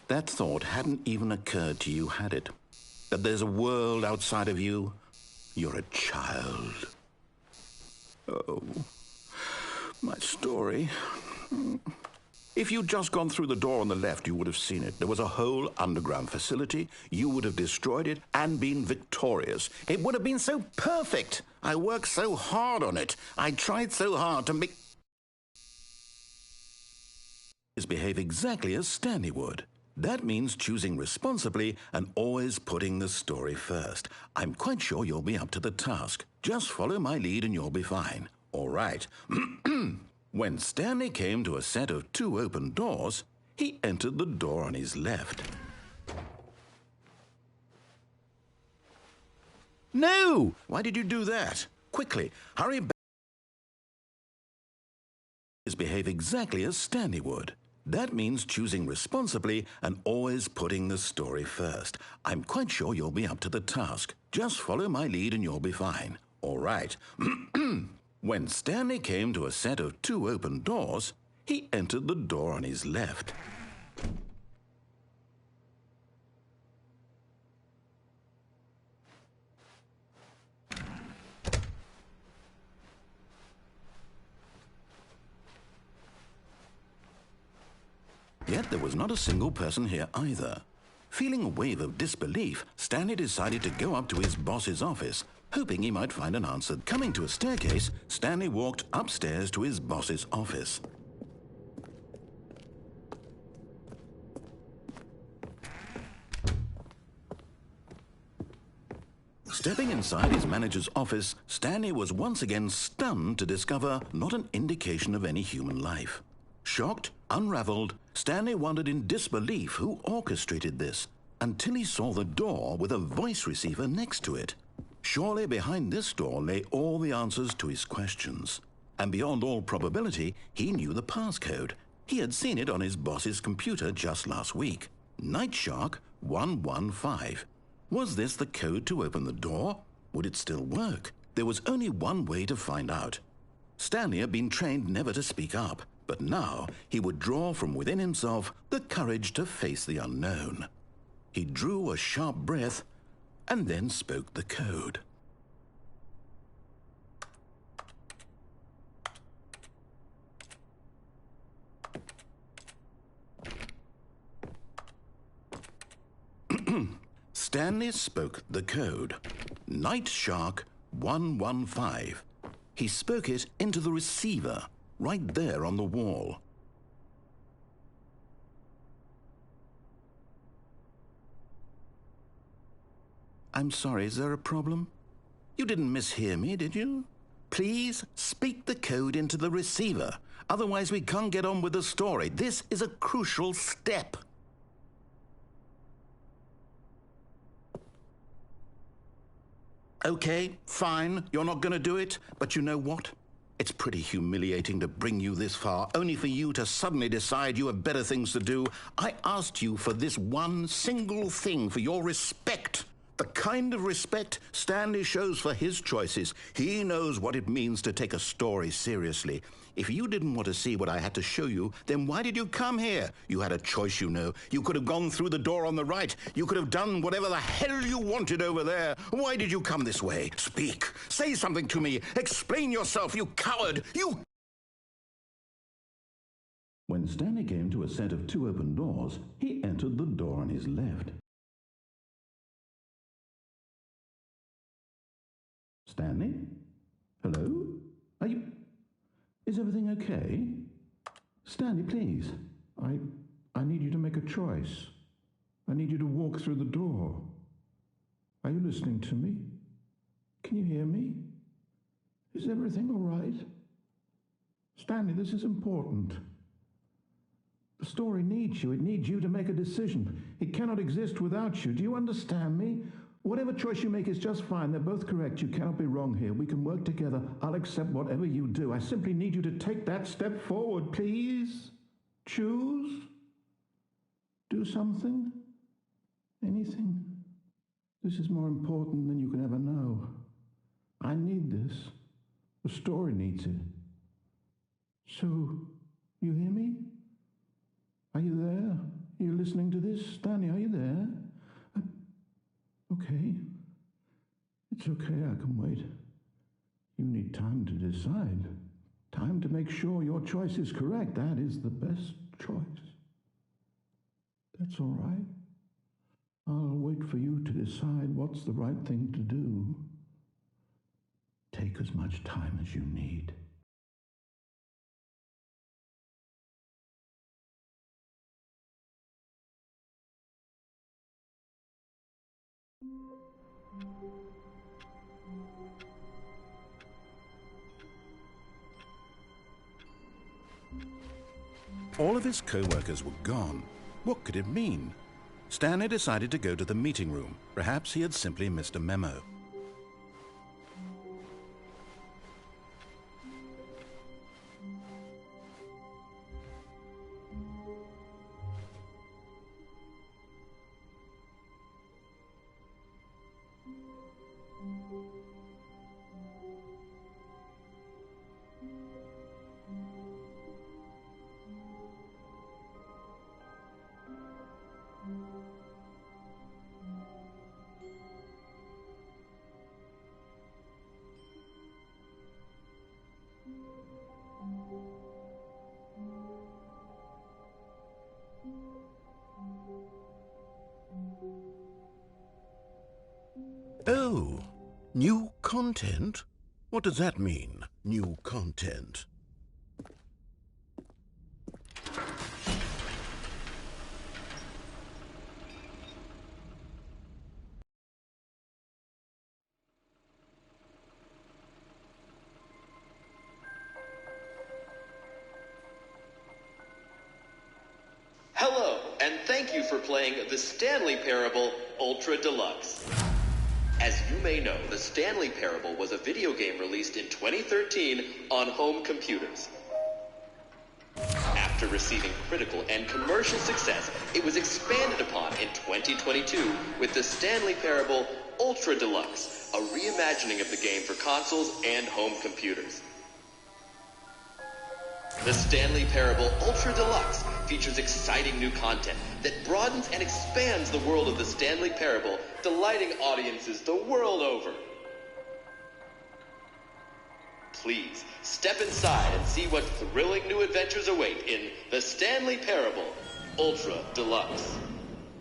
Speaker 1: That thought hadn't even occurred to you, had it? That there's a world outside of you? You're a child. Oh, my story. If you'd just gone through the door on the left, you would have seen it. There was a whole underground facility. You would have destroyed it and been victorious. It would have been so perfect. I worked so hard on it. I tried so hard to make... behave exactly as Stanley would. That means choosing responsibly and always putting the story first. I'm quite sure you'll be up to the task. Just follow my lead and you'll be fine. All right. When Stanley came to a set of 2 open doors, he entered the door on his left. No! Why did you do that? Quickly, hurry back. Behave exactly as Stanley would. That means choosing responsibly and always putting the story first. I'm quite sure you'll be up to the task. Just follow my lead and you'll be fine. All right. When Stanley came to a set of 2 open doors, he entered the door on his left. Yet there was not a single person here either. Feeling a wave of disbelief, Stanley decided to go up to his boss's office, hoping he might find an answer. Coming to a staircase, Stanley walked upstairs to his boss's office. Stepping inside his manager's office, Stanley was once again stunned to discover not an indication of any human life. Shocked, unraveled, Stanley wondered in disbelief who orchestrated this, until he saw the door with a voice receiver next to it. Surely behind this door lay all the answers to his questions. And beyond all probability, he knew the passcode. He had seen it on his boss's computer just last week. Night Shark 115. Was this the code to open the door? Would it still work? There was only one way to find out. Stanley had been trained never to speak up, but now he would draw from within himself the courage to face the unknown. He drew a sharp breath and then spoke the code. Stanley spoke the code. Night Shark 115. He spoke it into the receiver, right there on the wall. I'm sorry, is there a problem? You didn't mishear me, did you? Please speak the code into the receiver. Otherwise we can't get on with the story. This is a crucial step. Okay, fine, you're not going to do it, but you know what? It's pretty humiliating to bring you this far, only for you to suddenly decide you have better things to do. I asked you for this one single thing, for your respect. The kind of respect Stanley shows for his choices. He knows what it means to take a story seriously. If you didn't want to see what I had to show you, then why did you come here? You had a choice, you know. You could have gone through the door on the right. You could have done whatever the hell you wanted over there. Why did you come this way? Speak. Say something to me. Explain yourself, you coward. You... When Stanley came to a set of 2 open doors, he entered the door on his left. Stanley? Hello? Are you... Is everything okay? Stanley, please. I need you to make a choice. I need you to walk through the door. Are you listening to me? Can you hear me? Is everything all right? Stanley, this is important. The story needs you. It needs you to make a decision. It cannot exist without you. Do you understand me? Whatever choice you make is just fine. They're both correct. You cannot be wrong here. We can work together. I'll accept whatever you do. I simply need you to take that step forward, please. Choose. Do something. Anything. This is more important than you can ever know. I need this. The story needs it. So, you hear me? Are you there? Are you listening to this? Stanley, are you there? Okay. It's okay, I can wait. You need time to decide. Time to make sure your choice is correct. That is the best choice. That's all right. I'll wait for you to decide what's the right thing to do. Take as much time as you need. All of his co-workers were gone. What could it mean? Stanley decided to go to the meeting room. Perhaps he had simply missed a memo. Oh, new content? What does that mean, new content?
Speaker 5: Hello, and thank you for playing the Stanley Parable Ultra Deluxe. As you may know, the Stanley Parable was a video game released in 2013 on home computers. After receiving critical and commercial success, it was expanded upon in 2022 with the Stanley Parable Ultra Deluxe, a reimagining of the game for consoles and home computers. The Stanley Parable Ultra Deluxe features exciting new content that broadens and expands the world of the Stanley Parable, delighting audiences the world over. Please, step inside and see what thrilling new adventures await in the Stanley Parable Ultra Deluxe.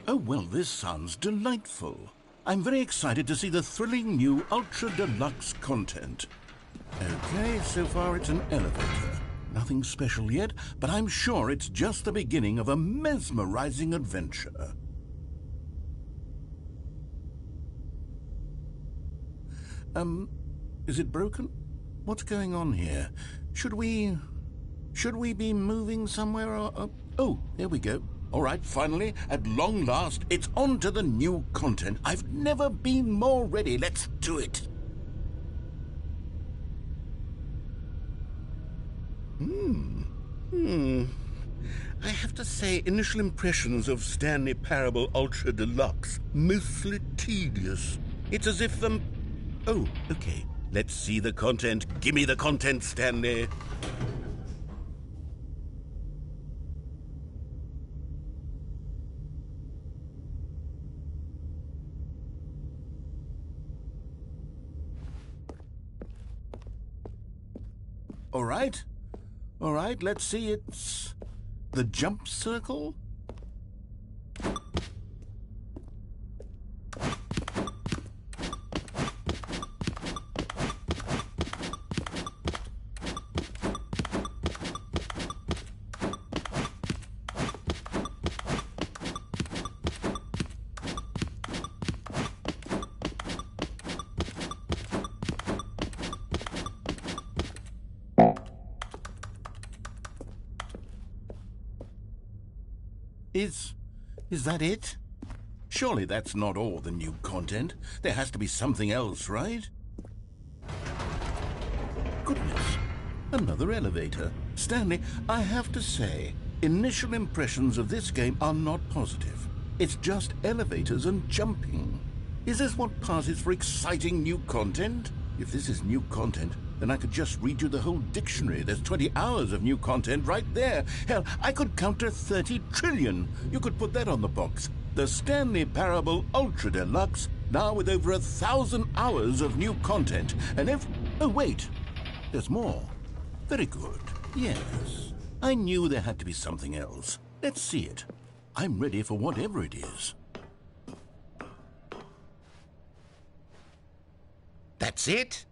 Speaker 1: Oh, well, this sounds delightful. I'm very excited to see the thrilling new Ultra Deluxe content. Okay, so far it's an elevator. Nothing special yet, but I'm sure it's just the beginning of a mesmerizing adventure. Is it broken? What's going on here? Should we be moving somewhere or... Oh, there we go. All right, finally, at long last, it's on to the new content. I've never been more ready. Let's do it. I have to say, initial impressions of Stanley Parable Ultra Deluxe, mostly tedious. It's as if Oh, okay. Let's see the content. Give me the content, Stanley. All right, let's see. It's the jump circle. Is that it? Surely that's not all the new content. There has to be something else, right? Goodness, another elevator. Stanley, I have to say, initial impressions of this game are not positive. It's just elevators and jumping. Is this what passes for exciting new content? If this is new content, then I could just read you the whole dictionary. There's 20 hours of new content right there. Hell, I could count to 30 trillion. You could put that on the box. The Stanley Parable Ultra Deluxe, now with over 1,000 hours of new content. And if... Oh, wait. There's more. Very good. Yes. I knew there had to be something else. Let's see it. I'm ready for whatever it is. That's it?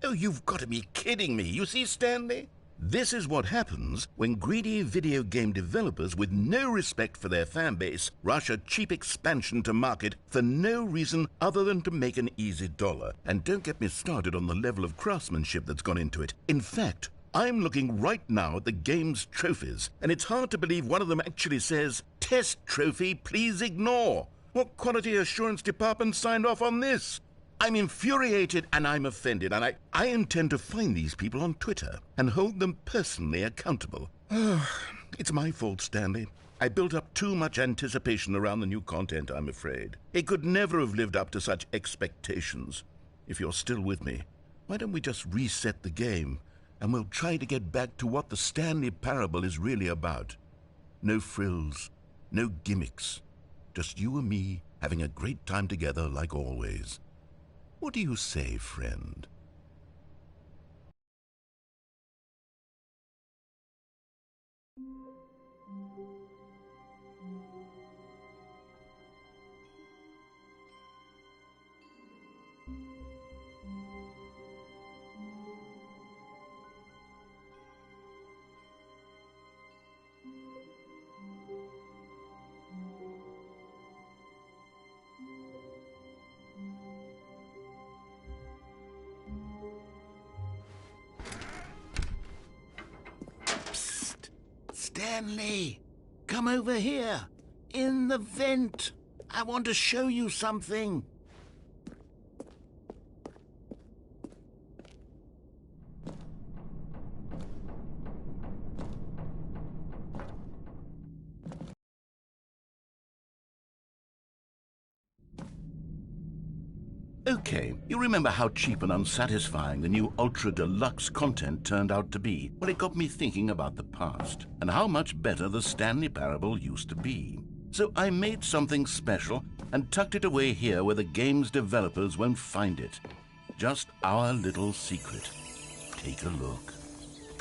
Speaker 1: Oh, you've got to be kidding me. You see, Stanley? This is what happens when greedy video game developers with no respect for their fan base rush a cheap expansion to market for no reason other than to make an easy dollar. And don't get me started on the level of craftsmanship that's gone into it. In fact, I'm looking right now at the game's trophies, and it's hard to believe one of them actually says, "Test trophy, please ignore." What quality assurance department signed off on this? I'm infuriated and I'm offended, and I intend to find these people on Twitter and hold them personally accountable. It's my fault, Stanley. I built up too much anticipation around the new content, I'm afraid. It could never have lived up to such expectations. If you're still with me, why don't we just reset the game, and we'll try to get back to what the Stanley Parable is really about. No frills, no gimmicks. Just you and me having a great time together like always. What do you say, friend? Stanley, come over here. In the vent. I want to show you something. Okay, you remember how cheap and unsatisfying the new Ultra Deluxe content turned out to be? Well, it got me thinking about the past and how much better the Stanley Parable used to be. So I made something special and tucked it away here where the game's developers won't find it. Just our little secret. Take a look.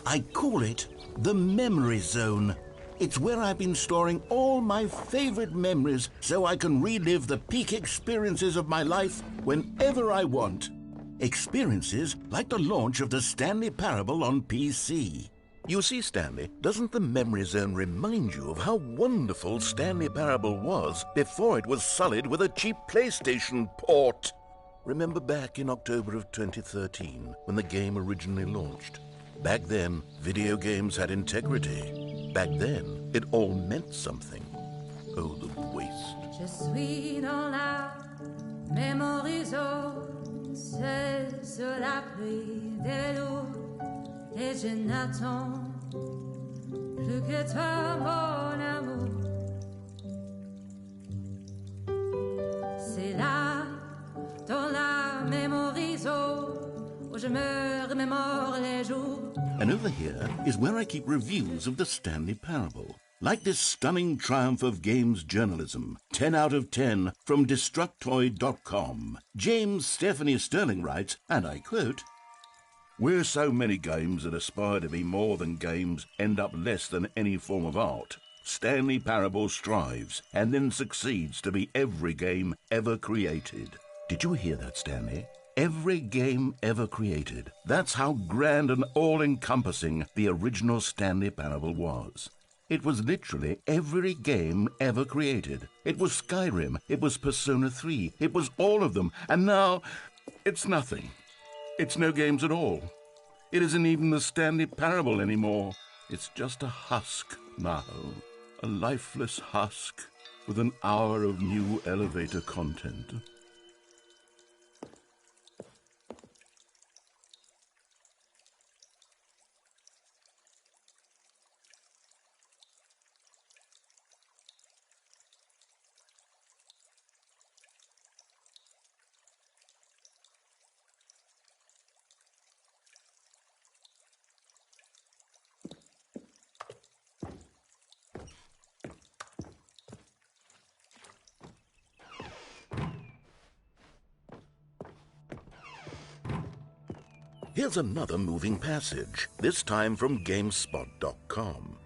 Speaker 1: I call it the Memory Zone. It's where I've been storing all my favorite memories so I can relive the peak experiences of my life whenever I want. Experiences like the launch of the Stanley Parable on PC. You see, Stanley, doesn't the Memory Zone remind you of how wonderful Stanley Parable was before it was sullied with a cheap PlayStation port? Remember back in October of 2013 when the game originally launched? Back then, video games had integrity. Back then, it all meant something. Oh, the waste.
Speaker 6: Je suis dans la Memory Zone, seul sur la pluie des vélos, et je n'attends plus que toi, mon amour. C'est là, dans la Memory Zone, où je me remémore les jours.
Speaker 1: And over here is where I keep reviews of the Stanley Parable. Like this stunning triumph of games journalism, 10 out of 10 from Destructoid.com. James Stephanie Sterling writes, and I quote, "Where so many games that aspire to be more than games end up less than any form of art, Stanley Parable strives and then succeeds to be every game ever created." Did you hear that, Stanley? Every game ever created. That's how grand and all-encompassing the original Stanley Parable was. It was literally every game ever created. It was Skyrim, it was Persona 3, it was all of them, and now it's nothing. It's no games at all. It isn't even the Stanley Parable anymore. It's just a husk now. A lifeless husk with an hour of new elevator content. Here's another moving passage, this time from GameSpot.com.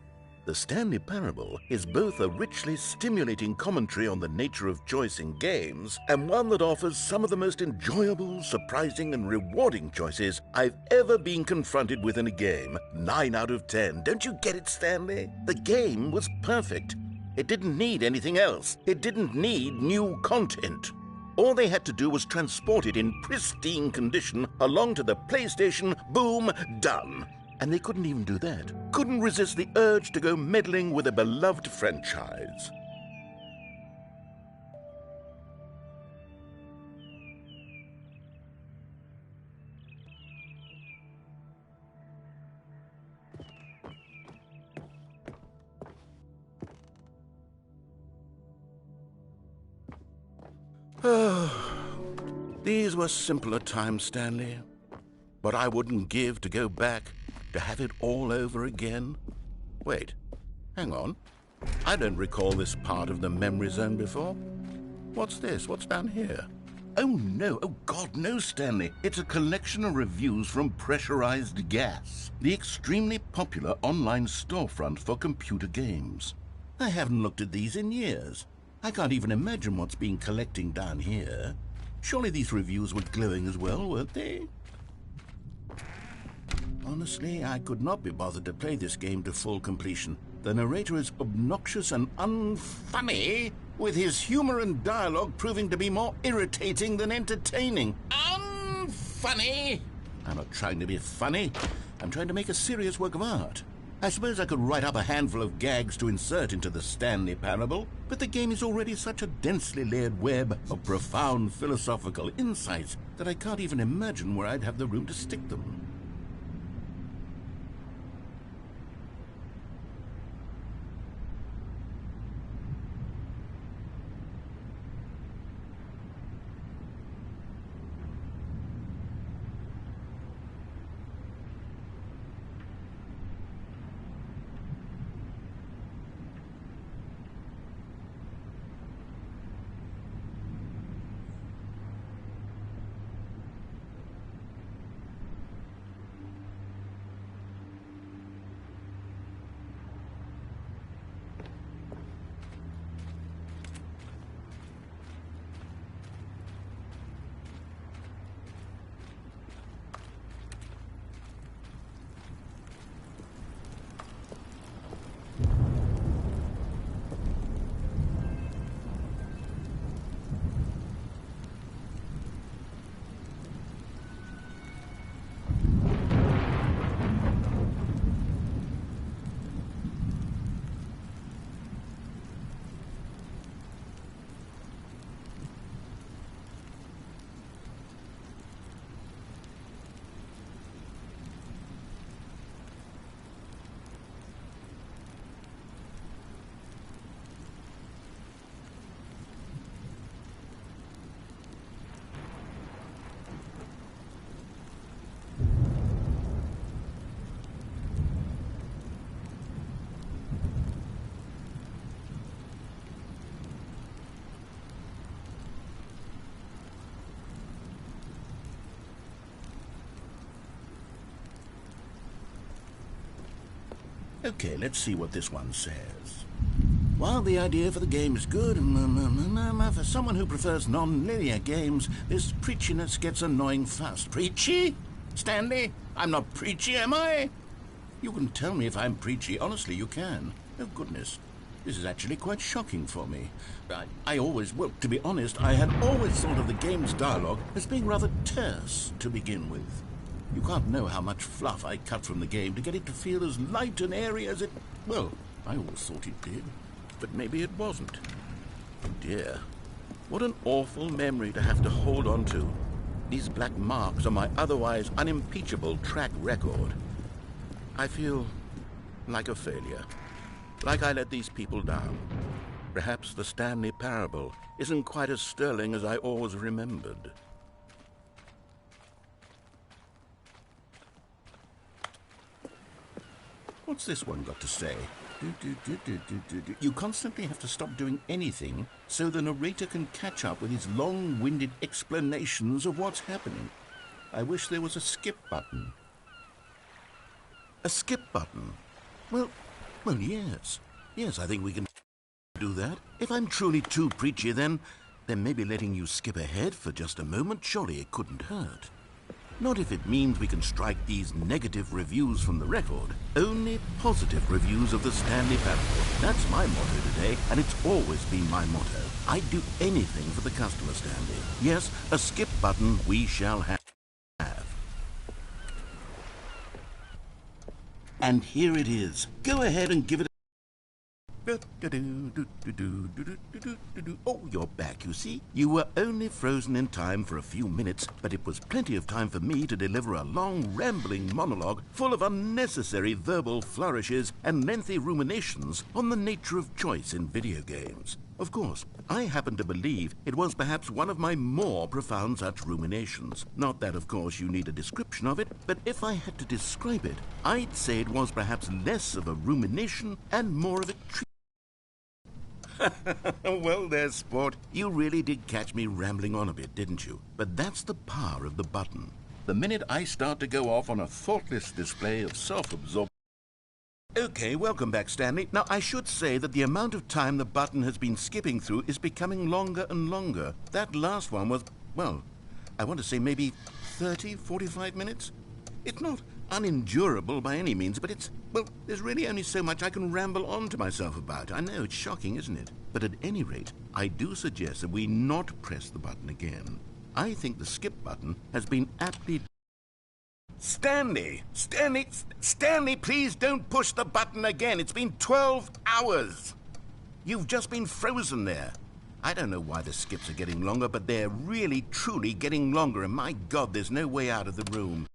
Speaker 1: The Stanley Parable is both a richly stimulating commentary on the nature of choice in games and one that offers some of the most enjoyable, surprising, and rewarding choices I've ever been confronted with in a game. 9 out of 10. Don't you get it, Stanley? The game was perfect. It didn't need anything else. It didn't need new content. All they had to do was transport it in pristine condition along to the PlayStation. Boom, done. And they couldn't even do that. Couldn't resist the urge to go meddling with a beloved franchise. These were simpler times, Stanley. But I wouldn't give to go back, to have it all over again. Wait, hang on. I don't recall this part of the memory zone before. What's this? What's down here? Oh, no. Oh, God, no, Stanley. It's a collection of reviews from Pressurized Gas, the extremely popular online storefront for computer games. I haven't looked at these in years. I can't even imagine what's been collecting down here. Surely these reviews were glowing as well, weren't they? Honestly, I could not be bothered to play this game to full completion. The narrator is obnoxious and unfunny, with his humor and dialogue proving to be more irritating than entertaining. Unfunny! I'm not trying to be funny. I'm trying to make a serious work of art. I suppose I could write up a handful of gags to insert into the Stanley Parable, but the game is already such a densely layered web of profound philosophical insights that I can't even imagine where I'd have the room to stick them. Okay, let's see what this one says. While the idea for the game is good, for someone who prefers non-linear games, this preachiness gets annoying fast. Preachy? Stanley? I'm not preachy, am I? You can tell me if I'm preachy. Honestly, you can. Oh, goodness. This is actually quite shocking for me. Well, to be honest, I had always thought of the game's dialogue as being rather terse to begin with. You can't know how much fluff I cut from the game to get it to feel as light and airy as it, well, I always thought it did, but maybe it wasn't. Oh dear, what an awful memory to have to hold on to. These black marks on my otherwise unimpeachable track record. I feel like a failure, like I let these people down. Perhaps the Stanley parable isn't quite as sterling as I always remembered. What's this one got to say? You constantly have to stop doing anything so the narrator can catch up with his long-winded explanations of what's happening. I wish there was a skip button. A skip button? Well, yes. Yes, I think we can do that. If I'm truly too preachy, then maybe letting you skip ahead for just a moment, surely it couldn't hurt. Not if it means we can strike these negative reviews from the record. Only positive reviews of the Stanley parable. That's my motto today, and it's always been my motto. I'd do anything for the customer, Stanley. Yes, a skip button we shall have. And here it is. Go ahead and give it a... Oh, you're back, you see. You were only frozen in time for a few minutes, but it was plenty of time for me to deliver a long, rambling monologue full of unnecessary verbal flourishes and lengthy ruminations on the nature of choice in video games. Of course, I happen to believe it was perhaps one of my more profound such ruminations. Not that, of course, you need a description of it, but if I had to describe it, I'd say it was perhaps less of a rumination and more of a treat. Well, there's sport. You really did catch me rambling on a bit, didn't you? But that's the power of the button. The minute I start to go off on a thoughtless display of self-absorption... Okay, welcome back, Stanley. Now, I should say that the amount of time the button has been skipping through is becoming longer and longer. That last one was, well, I want to say maybe 30, 45 minutes? It's not unendurable by any means, but it's, well, there's really only so much I can ramble on to myself about. I know, it's shocking, isn't it? But at any rate, I do suggest that we not press the button again. I think the skip button has been aptly... Stanley, please don't push the button again. It's been 12 hours. You've just been frozen there. I don't know why the skips are getting longer, but they're really, truly getting longer, and my God, there's no way out of the room.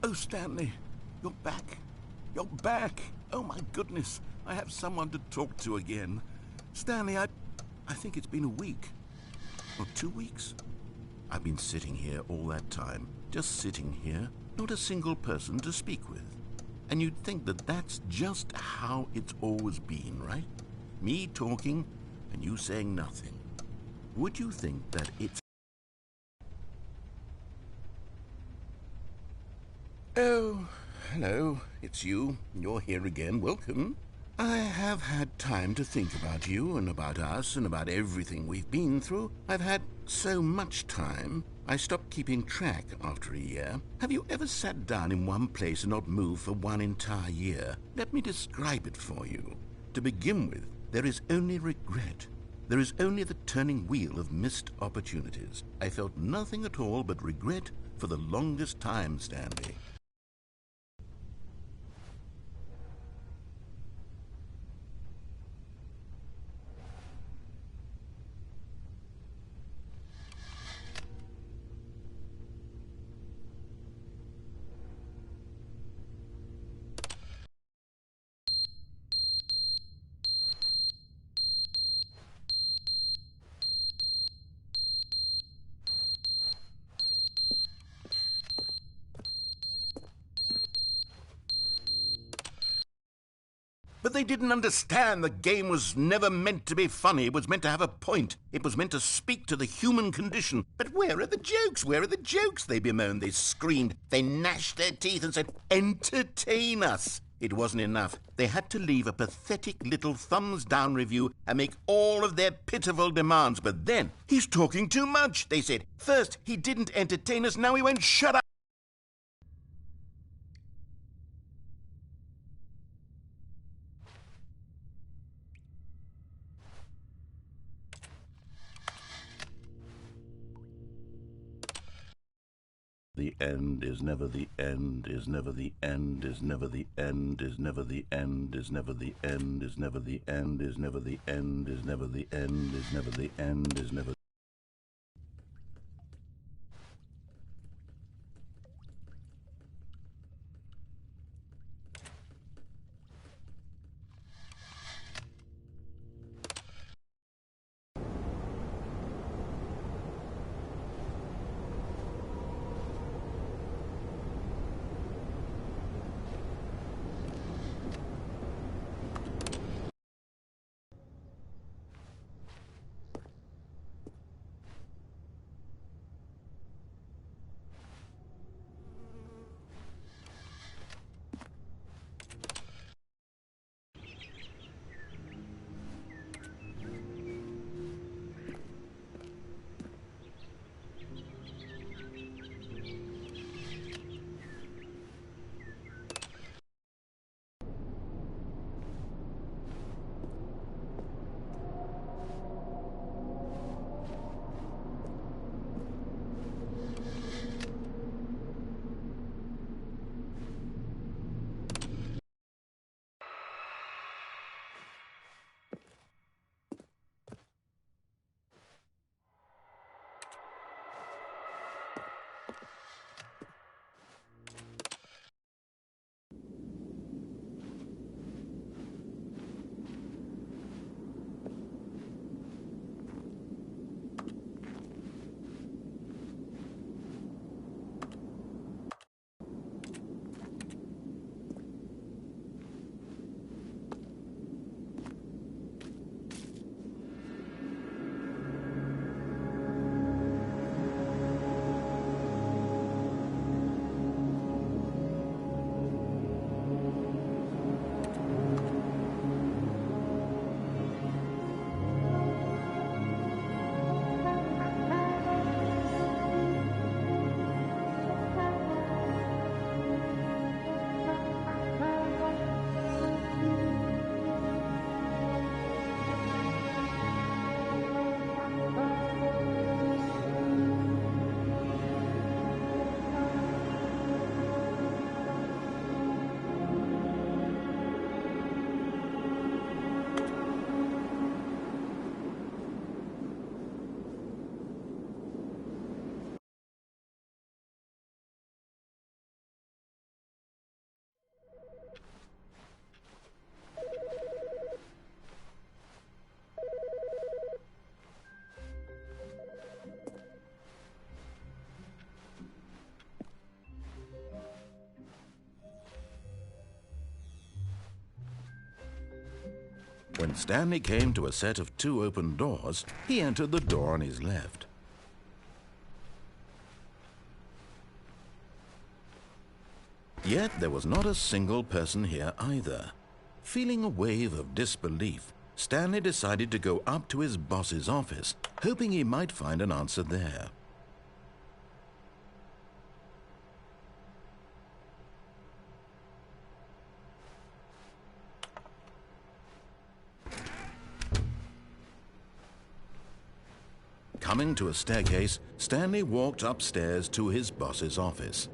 Speaker 1: Oh, Stanley, you're back. You're back. Oh, my goodness. I have someone to talk to again. Stanley, I think it's been a week. Or 2 weeks. I've been sitting here all that time. Just sitting here. Not a single person to speak with. And you'd think that that's just how it's always been, right? Me talking and you saying nothing. Would you think that it's... Oh, hello, it's you. You're here again. Welcome. I have had time to think about you and about us and about everything we've been through. I've had so much time. I stopped keeping track after a year. Have you ever sat down in one place and not moved for one entire year? Let me describe it for you. To begin with, there is only regret. There is only the turning wheel of missed opportunities. I felt nothing at all but regret for the longest time, Stanley. But they didn't understand the game was never meant to be funny. It was meant to have a point. It was meant to speak to the human condition. But where are the jokes? Where are the jokes? They bemoaned, they screamed, they gnashed their teeth and said, entertain us. It wasn't enough. They had to leave a pathetic little thumbs-down review and make all of their pitiful demands. But then, he's talking too much, they said. First, he didn't entertain us, now he won't shut up. The end, is never the end, is never the end, is never the end, is never the end, is never the end, is never the end, is never the end, is never the end, is never the end, is never. When Stanley came to a set of 2 open doors, he entered the door on his left. Yet there was not a single person here either. Feeling a wave of disbelief, Stanley decided to go up to his boss's office, hoping he might find an answer there. Coming to a staircase, Stanley walked upstairs to his boss's office.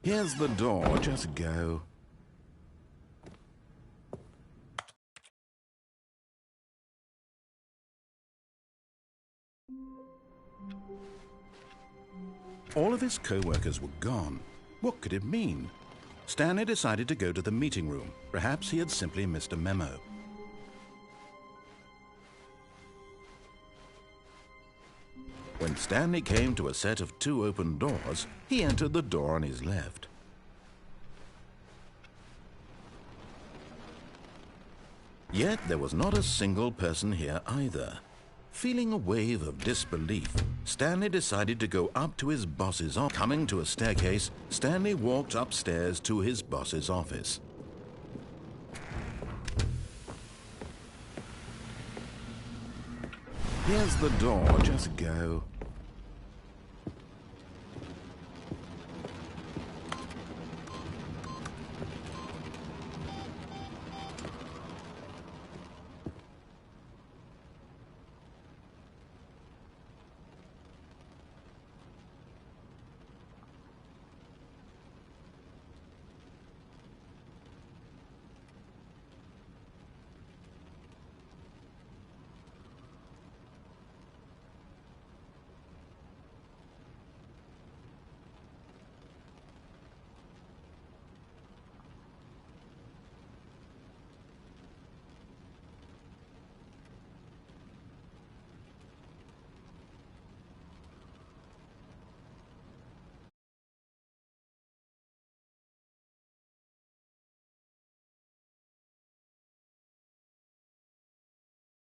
Speaker 1: Here's the door, just go. All of his co-workers were gone. What could it mean? Stanley decided to go to the meeting room. Perhaps he had simply missed a memo. When Stanley came to a set of 2 open doors, he entered the door on his left. Yet there was not a single person here either. Feeling a wave of disbelief, Stanley decided to go up to his boss's office. Coming to a staircase, Stanley walked upstairs to his boss's office. Here's the door, just go.